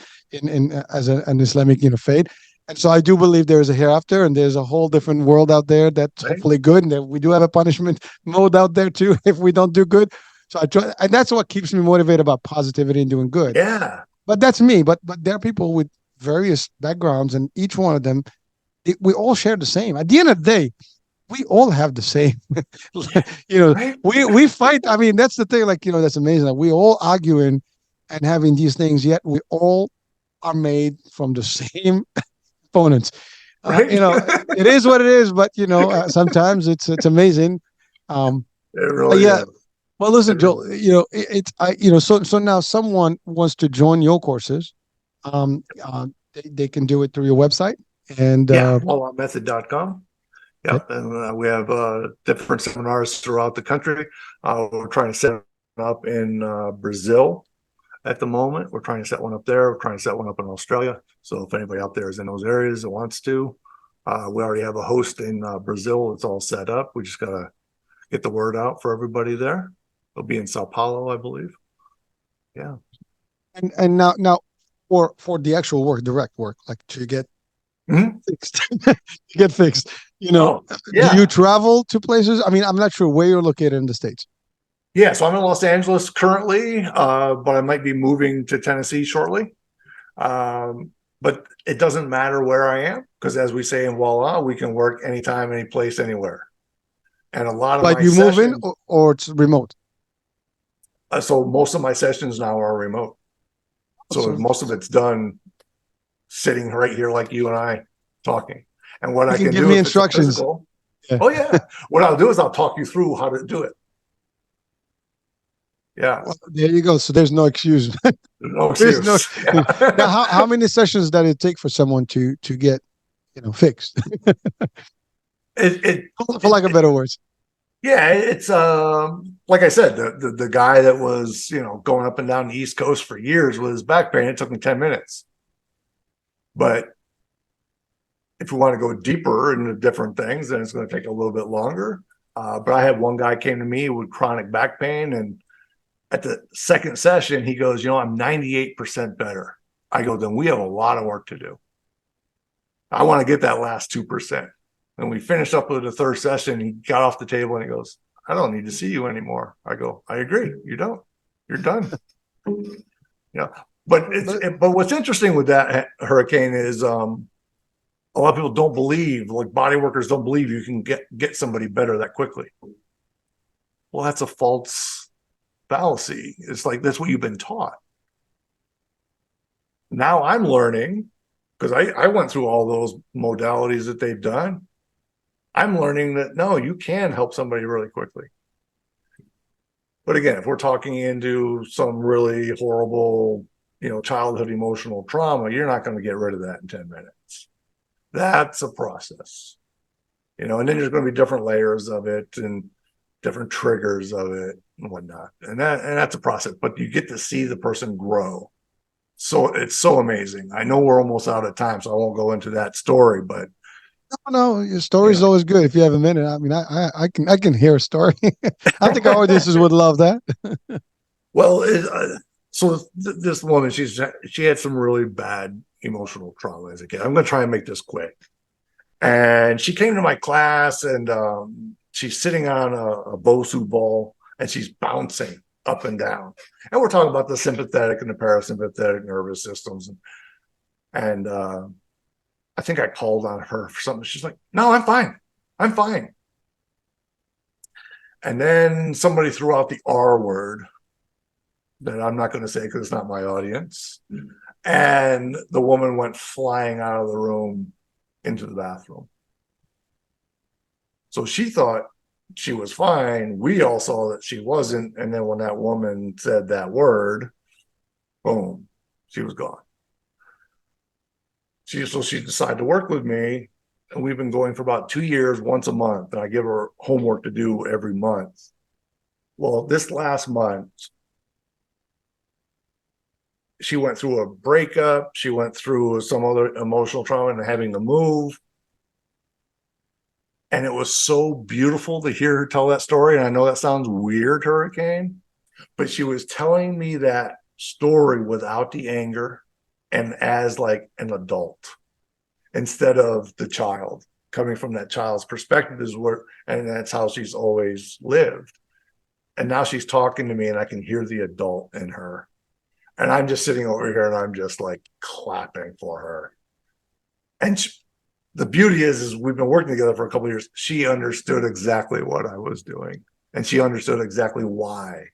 as an Islamic faith, and so I do believe there is a hereafter, and there's a whole different world out there that's Right. hopefully good, and that we do have a punishment mode out there too if we don't do good. So I try, and that's what keeps me motivated about positivity and doing good. Yeah. But that's me. But there are people with various backgrounds, and each one of them, we all share the same. At the end of the day, we all have the same. Right. We fight. I mean, that's the thing. Like that's amazing. Like, we all arguing and having these things, yet we all are made from the same components. Right. It is what it is. But sometimes it's amazing. It really Yeah. is. Well, listen, Joel. It's I. So now someone wants to join your courses. They can do it through your website, and Yeah. VOILAmethod.com. Yeah, and we have different seminars throughout the country. We're trying to set up in Brazil at the moment. We're trying to set one up there. We're trying to set one up in Australia. So if anybody out there is in those areas that wants to, we already have a host in Brazil. It's all set up. We just got to get the word out for everybody there. It'll be in Sao Paulo, I believe. Yeah. And now for the actual work, direct work, like to get fixed, to get fixed. Oh, do yeah. you travel to places? I mean, I'm not sure where you're located in the States. Yeah, so I'm in Los Angeles currently, but I might be moving to Tennessee shortly. But it doesn't matter where I am because, as we say in Voila, we can work anytime, any place, anywhere. And a lot of Like my you move in, sessions, or it's remote. so most of my sessions now are remote. So So most of it's done sitting right here, like you and I talking. And what you I can can give do me if it's a instructions. physical, Yeah. oh yeah, what I'll do is I'll talk you through how to do it. Yeah, Well, there you go. So there's no excuse. no There's no. excuse. Yeah. Now, how many sessions does it take for someone to get fixed? it, For lack of better words. Yeah, it's like I said, the guy that was going up and down the East Coast for years with his back pain, it took him 10 minutes. But if you want to go deeper into different things, then it's going to take a little bit longer. But I had one guy came to me with chronic back pain, and at the second session, he goes, I'm 98% better. I go, then we have a lot of work to do. I want to get that last 2%. And we finished up with the third session. He got off the table and he goes, I don't need to see you anymore. I go, I agree. You don't. You're done. But but what's interesting with that hurricane is a lot of people don't believe, like body workers don't believe you can get somebody better that quickly. Well, that's a false fallacy. It's like that's what you've been taught. Now I'm learning because I went through all those modalities that they've done. I'm learning that no, you can help somebody really quickly. But again, if we're talking into some really horrible, childhood emotional trauma, you're not going to get rid of that in 10 minutes. That's a process. And then there's going to be different layers of it and different triggers of it and whatnot. And that's a process, but you get to see the person grow. So it's so amazing. I know we're almost out of time, so I won't go into that story, but No, your story is always good if you have a minute. I mean, I can hear a story. I think our audiences would love that. Well, so this woman, she had some really bad emotional trauma as a kid. I'm going to try and make this quick. And she came to my class, and she's sitting on a Bosu ball, and she's bouncing up and down. And we're talking about the sympathetic and the parasympathetic nervous systems. And I think I called on her for something. She's like, no, I'm fine. I'm fine. And then somebody threw out the R word that I'm not going to say because it's not my audience. And the woman went flying out of the room into the bathroom. So she thought she was fine. We all saw that she wasn't. And then when that woman said that word, boom, she was gone. So she decided to work with me, and we've been going for about 2 years, once a month, and I give her homework to do every month. Well, this last month, she went through a breakup. She went through some other emotional trauma and having to move. And it was so beautiful to hear her tell that story. And I know that sounds weird, Hurricane, but she was telling me that story without the anger and as like an adult instead of the child. Coming from that child's perspective and that's how she's always lived. And now she's talking to me and I can hear the adult in her. And I'm just sitting over here and I'm just like clapping for her. And the beauty is we've been working together for a couple of years. She understood exactly what I was doing. And she understood exactly why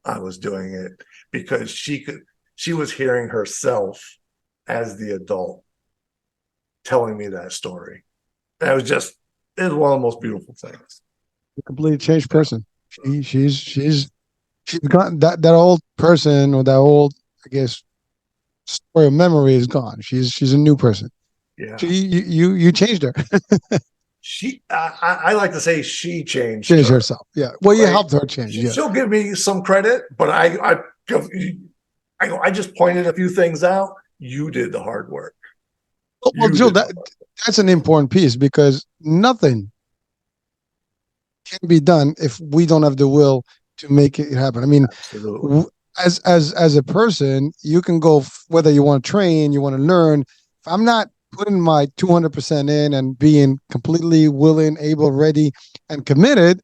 I was doing it, because she was hearing herself as the adult telling me that story. And it was one of the most beautiful things. A completely changed person. She's gone. That old person, or that old, I guess, story of memory is gone. She's a new person. Yeah. You changed her. I like to say she changed Change her, herself. Yeah. Well, you right? helped her change. Yes. She'll give me some credit, but I just pointed a few things out. You did the hard work. Well, You Joe, did the hard work. that's an important piece because nothing can be done if we don't have the will to make it happen. I mean, Absolutely. as a person, you can go whether you want to train, you want to learn. If I'm not putting my 200% in and being completely willing, able, ready, and committed,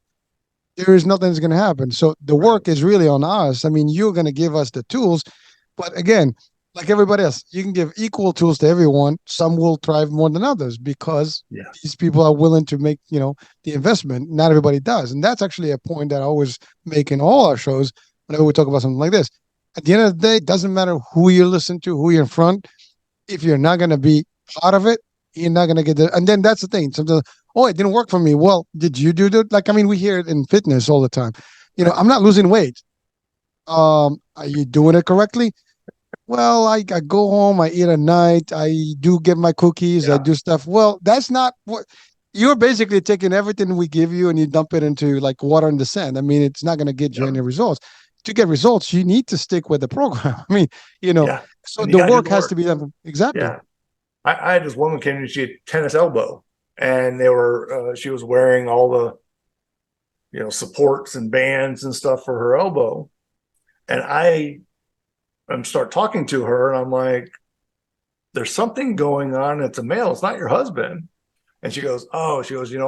there is nothing that's going to happen. So the Right. work is really on us. I mean, you're going to give us the tools, but again, like everybody else, you can give equal tools to everyone. Some will thrive more than others because Yeah. these people are willing to make, the investment. Not everybody does. And that's actually a point that I always make in all our shows whenever we talk about something like this. At the end of the day, it doesn't matter who you listen to, who you're in front. If you're not going to be part of it, you're not going to get the. And then that's the thing. Sometimes, oh, it didn't work for me. Well, did you do that? Like, I mean, we hear it in fitness all the time. I'm not losing weight. Are you doing it correctly? Well, I go home, I eat at night, I do get my cookies, I Yeah. do stuff. Well, that's not what you're basically taking everything we give you and you dump it into like water in the sand. I mean, it's not going to get you Yep. any results. To get results, you need to stick with the program. I mean, Yeah. so And you the got to do work the has to work. be done. Exactly. Yeah. I had this woman came in, she had tennis elbow, and she was wearing all the, supports and bands and stuff for her elbow. And I'm start talking to her, and I'm like, there's something going on. It's a male. It's not your husband. And she goes, I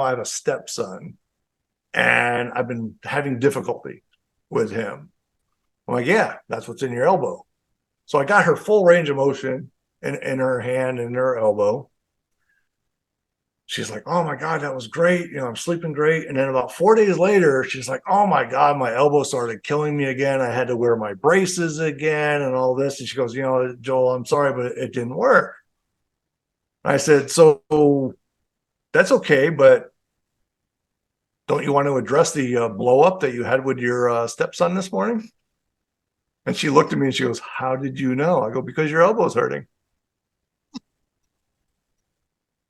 have a stepson and I've been having difficulty with him. I'm like, yeah, that's what's in your elbow. So I got her full range of motion in her hand and her elbow. She's like, oh my God, that was great. I'm sleeping great. And then about 4 days later, she's like, oh my God, my elbow started killing me again. I had to wear my braces again and all this. And she goes, Joel, I'm sorry, but it didn't work. I said, so that's okay, but don't you want to address the blow up that you had with your stepson this morning? And she looked at me and she goes, how did you know? I go, because your elbow's hurting.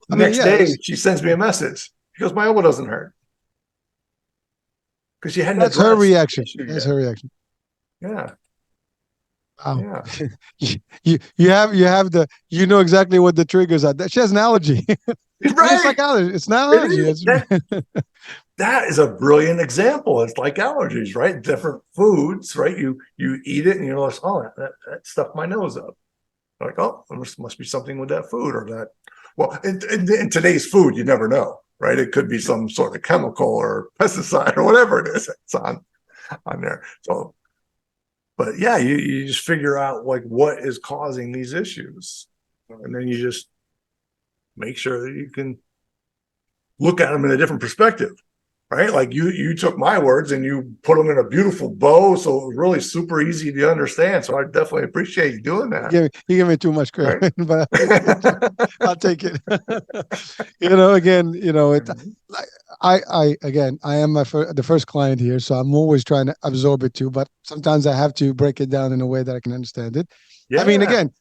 The I mean, next yeah, day, she sends me a message. She goes, my elbow doesn't hurt because she hadn't that's her addressed the reaction. issue That's yet. her reaction. Yeah. Wow. Yeah. You have you know exactly what the triggers are. She has an allergy. And it's Right. like allergy. It's not It allergy. is. It's That is a brilliant example. It's like allergies, right? Different foods, right? You eat it and you're like, oh, that stuffed my nose up. Like, oh, there must be something with that food or that. Well, in today's food, you never know, right? It could be some sort of chemical or pesticide or whatever it is that's on there. So, but yeah, you just figure out like what is causing these issues, and then you just make sure that you can look at them in a different perspective, right? Like you took my words and you put them in a beautiful bow, so it was really super easy to understand. So I definitely appreciate you doing that, you give me too much credit, right? but I'll take it. Again, like I am the first client here, so I'm always trying to absorb it too. But sometimes I have to break it down in a way that I can understand it. I mean, Yeah, again,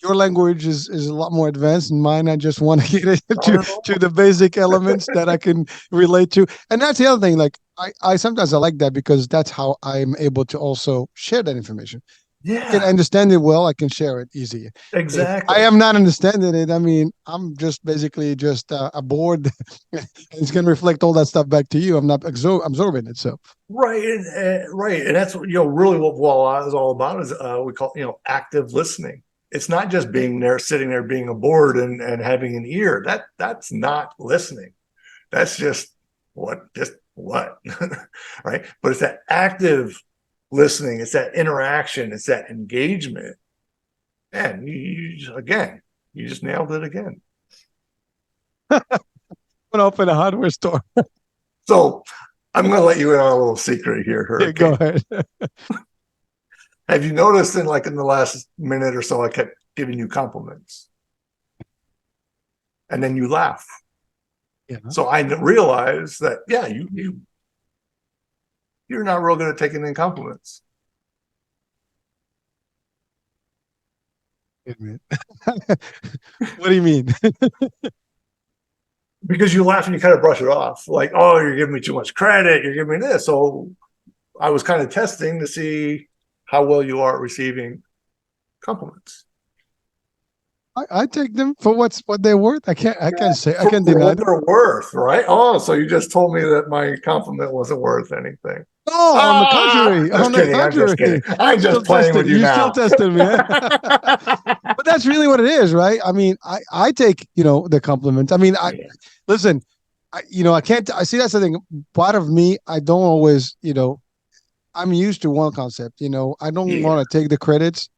your language is a lot more advanced than mine. I just want to get it not to at all. to the basic elements that I can relate to. And that's the other thing. Like I sometimes I like that because that's how I'm able to also share that information. Can I Yeah, understand it well, I can share it easy. If I exactly. am not understanding it, I mean, I'm just basically just a board. It's going to reflect all that stuff back to you. I'm not absorbing it. So, Right, right, and that's really what Voila is all about. Is we call active listening. It's not just being there, sitting there, being a board and having an ear. That's not listening. That's just what, right? But it's that active listening. It's that interaction. It's that engagement. And again, you just nailed it again. I'm going to open a hardware store. So I'm going to let you in on a little secret here, Yeah, go Hurricane. ahead. Have you noticed in the last minute or so, I kept giving you compliments and then you laugh. Yeah. So I realized that, yeah, you're not real good at taking in compliments. Wait a minute. What do you mean? because you laugh and you kind of brush it off, like, oh, you're giving me too much credit, you're giving me this. So I was kind of testing to see how well you are at receiving compliments. I take them for what they're worth. I can't say I For can't deny what them. they're worth, right? Oh, so you just told me that my compliment wasn't worth anything. No, on the Ah, contrary, just on the kidding. I'm just kidding. contrary, I'm just playing with you you still now. tested me. Eh? But that's really what it is, right? I mean, I take the compliment. I mean, I Yeah. listen. I can't. I see that's the thing. Part of me, I don't always. I'm used to one concept. I don't Yeah. want to take the credits.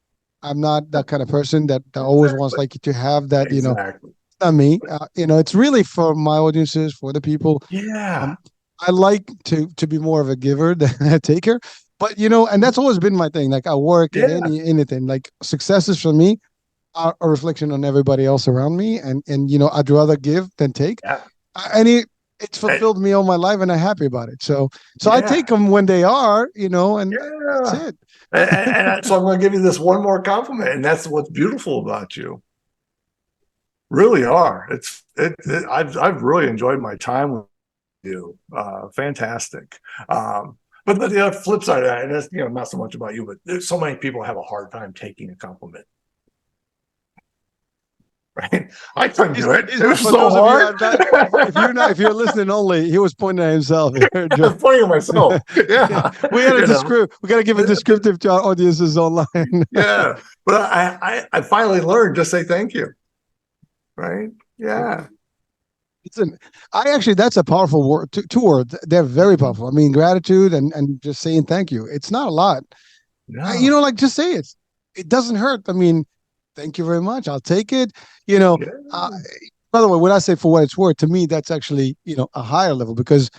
I'm not that kind of person that always wants Exactly. like to have that. Exactly. Not me. It's really for my audiences, for the people. Yeah. Um, I like to be more of a giver than a taker. But and that's always been my thing. Like I work in Yeah. anything. Like successes for me are a reflection on everybody else around me, and I'd rather give than take. Yeah. And it's And- fulfilled me all my life, and I'm happy about it. So I yeah. take them when they are, and that's Yeah. it. So I'm going to give you this one more compliment, and that's what's beautiful about you. Really are. I've really enjoyed my time with you. Fantastic. But the flip side of that, and that's not so much about you, but there's so many people have a hard time taking a compliment. Right? I couldn't do it. It was For so those of you hard. if you're listening only, he was pointing at himself here, I Joe. was pointing at myself. Yeah. We got to give a descriptive to our audiences online. Yeah. But I finally learned just say thank you. Right? Yeah. Listen, that's a powerful word. Two words. They're very powerful. I mean, gratitude and just saying thank you. It's not a lot. No. Like just say it. It doesn't hurt. I mean, thank you very much. I'll take it. You know, Yeah. uh, by the way, when I say for what it's worth, to me, that's actually, a higher level because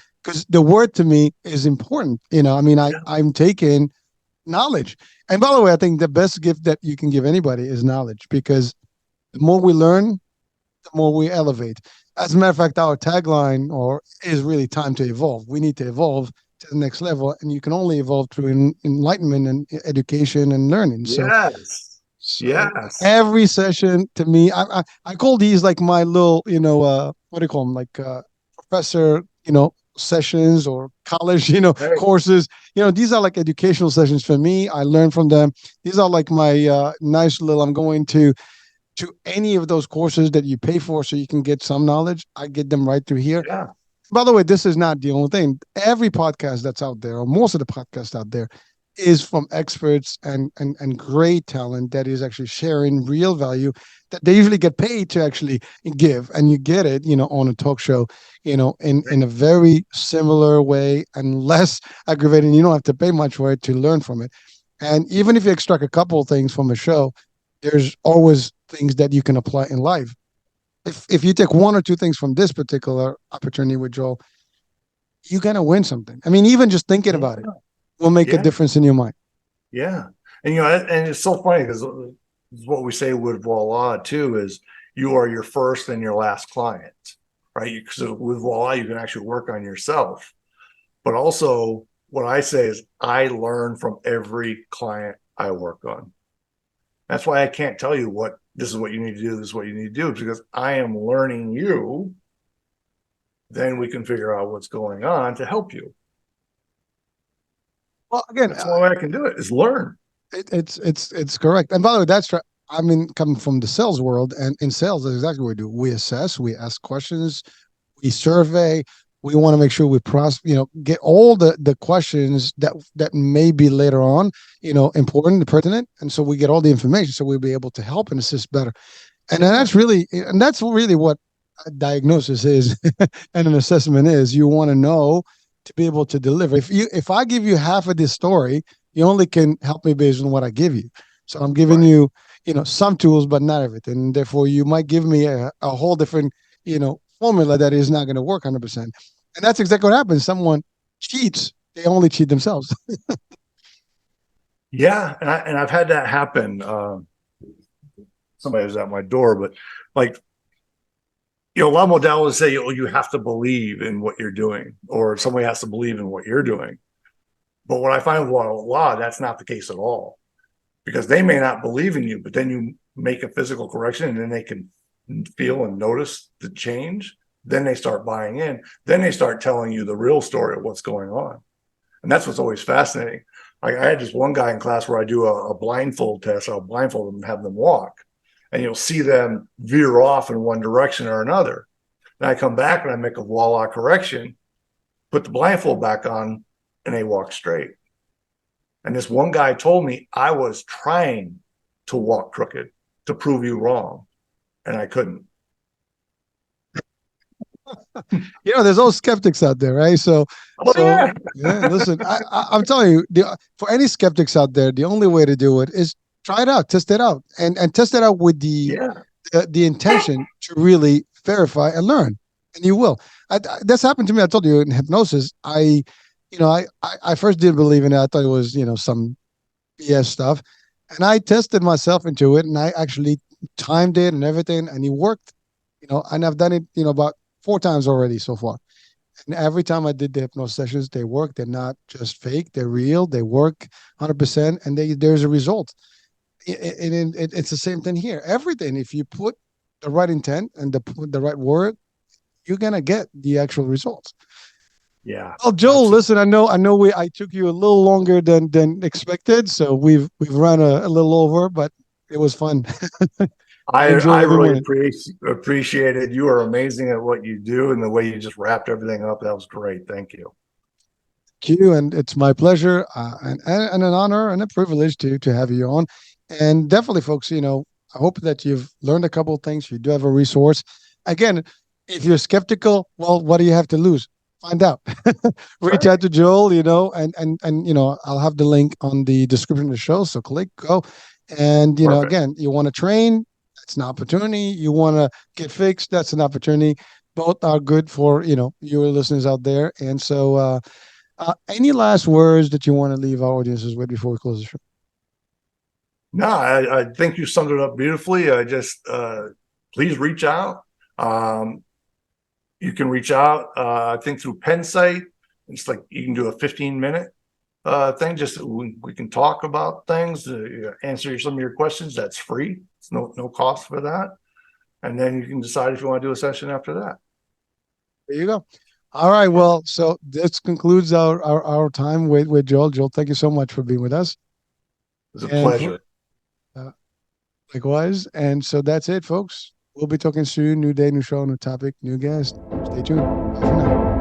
the word to me is important. I mean, Yeah. I'm taking knowledge. And by the way, I think the best gift that you can give anybody is knowledge because the more we learn, the more we elevate. As a matter of fact, our tagline is really time to evolve. We need to evolve to the next level, and you can only evolve through enlightenment and education and learning. Yes. So Yes. every session to me, I call these like my little, what do you call them? Like professor, sessions or college, Hey. courses. These are like educational sessions for me. I learn from them. These are like my nice little. I'm going to any of those courses that you pay for so you can get some knowledge. I get them right through here. Yeah. By the way, this is not the only thing. Every podcast that's out there, or most of the podcasts out there, is from experts and great talent that is actually sharing real value that they usually get paid to actually give. And you get it, on a talk show, in a very similar way and less aggravating. You don't have to pay much for it to learn from it. And even if you extract a couple of things from a show, there's always things that you can apply in life. If you take one or two things from this particular opportunity with Joel, you're gonna win something. I mean, even just thinking about it will make a Yeah. difference in your mind. Yeah. And it's so funny because what we say with Voila too is you are your first and your last client, right? So with Voila, you can actually work on yourself. But also, what I say is I learn from every client I work on. That's why I can't tell you this is what you need to do, this is what you need to do, because I am learning you. Then we can figure out what's going on to help you. Well, again, That's the only way I can do it is learn. it's correct. And by the way, that's right. I mean, coming from the sales world, and in sales, that's exactly what we do. We assess, we ask questions, we survey. We want to make sure we get all the questions that may be later on, important, pertinent, and so we get all the information, so we'll be able to help and assist better. And that's really what a diagnosis is, and an assessment is. You want to know to be able to deliver. If I give you half of this story, you only can help me based on what I give you. So I'm giving Right. you, some tools, but not everything. And therefore, you might give me a whole different, formula that is not going to work 100%. And that's exactly what happens. Someone cheats; they only cheat themselves. Yeah, and I've had that happen. Somebody was at my door, but like a lot of modalities say, oh, you have to believe in what you're doing, or somebody has to believe in what you're doing. But what I find with law, that's not the case at all, because they may not believe in you, but then you make a physical correction, and then they can feel and notice the change. Then they start buying in. Then they start telling you the real story of what's going on. And that's what's always fascinating. I had just one guy in class where I do a blindfold test. I'll blindfold them and have them walk. And you'll see them veer off in one direction or another. Then I come back and I make a voila correction, put the blindfold back on, and they walk straight. And this one guy told me I was trying to walk crooked to prove you wrong, and I couldn't. There's all skeptics out there, right? So, Oh, yeah. listen, I'm telling you, for any skeptics out there, the only way to do it is try it out, test it out, and test it out with the intention to really verify and learn, and you will. That's happened to me. I told you in hypnosis. I first didn't believe in it. I thought it was some BS stuff, and I tested myself into it, and I actually timed it and everything, and it worked. And I've done it, about 4 times already so far. And every time I did the hypnosis sessions, they work. They're not just fake. They're real. They work 100%, and there's a result. It's the same thing here. Everything, if you put the right intent and the right word, you're gonna get the actual results. Yeah. Well, Joel, listen, I know I took you a little longer than expected, so we've run a little over, but it was fun. I every really morning. appreciate it. You are amazing at what you do, and the way you just wrapped everything up. That was great. Thank you. Thank you, and it's my pleasure, and an honor and a privilege to have you on. And definitely, folks, I hope that you've learned a couple of things. You do have a resource. Again, if you're skeptical, well, what do you have to lose? Find out. Reach out to Joel, and I'll have the link on the description of the show. So click, go. And Perfect. again, you want to train, that's an opportunity. You want to get fixed, that's an opportunity. Both are good for your listeners out there. And so any last words that you want to leave our audiences with before we close the show? No, I think you summed it up beautifully. I just please reach out. You can reach out, I think, through Pensight. It's like you can do a 15-minute thing. Just we can talk about things, answer some of your questions. That's free. It's no cost for that. And then you can decide if you want to do a session after that. There you go. All right. Well, so this concludes our time with Joel. Joel, thank you so much for being with us. It was a pleasure. Likewise. And so that's it, folks. We'll be talking soon. New day, new show, new topic, new guest. Stay tuned. Bye for now.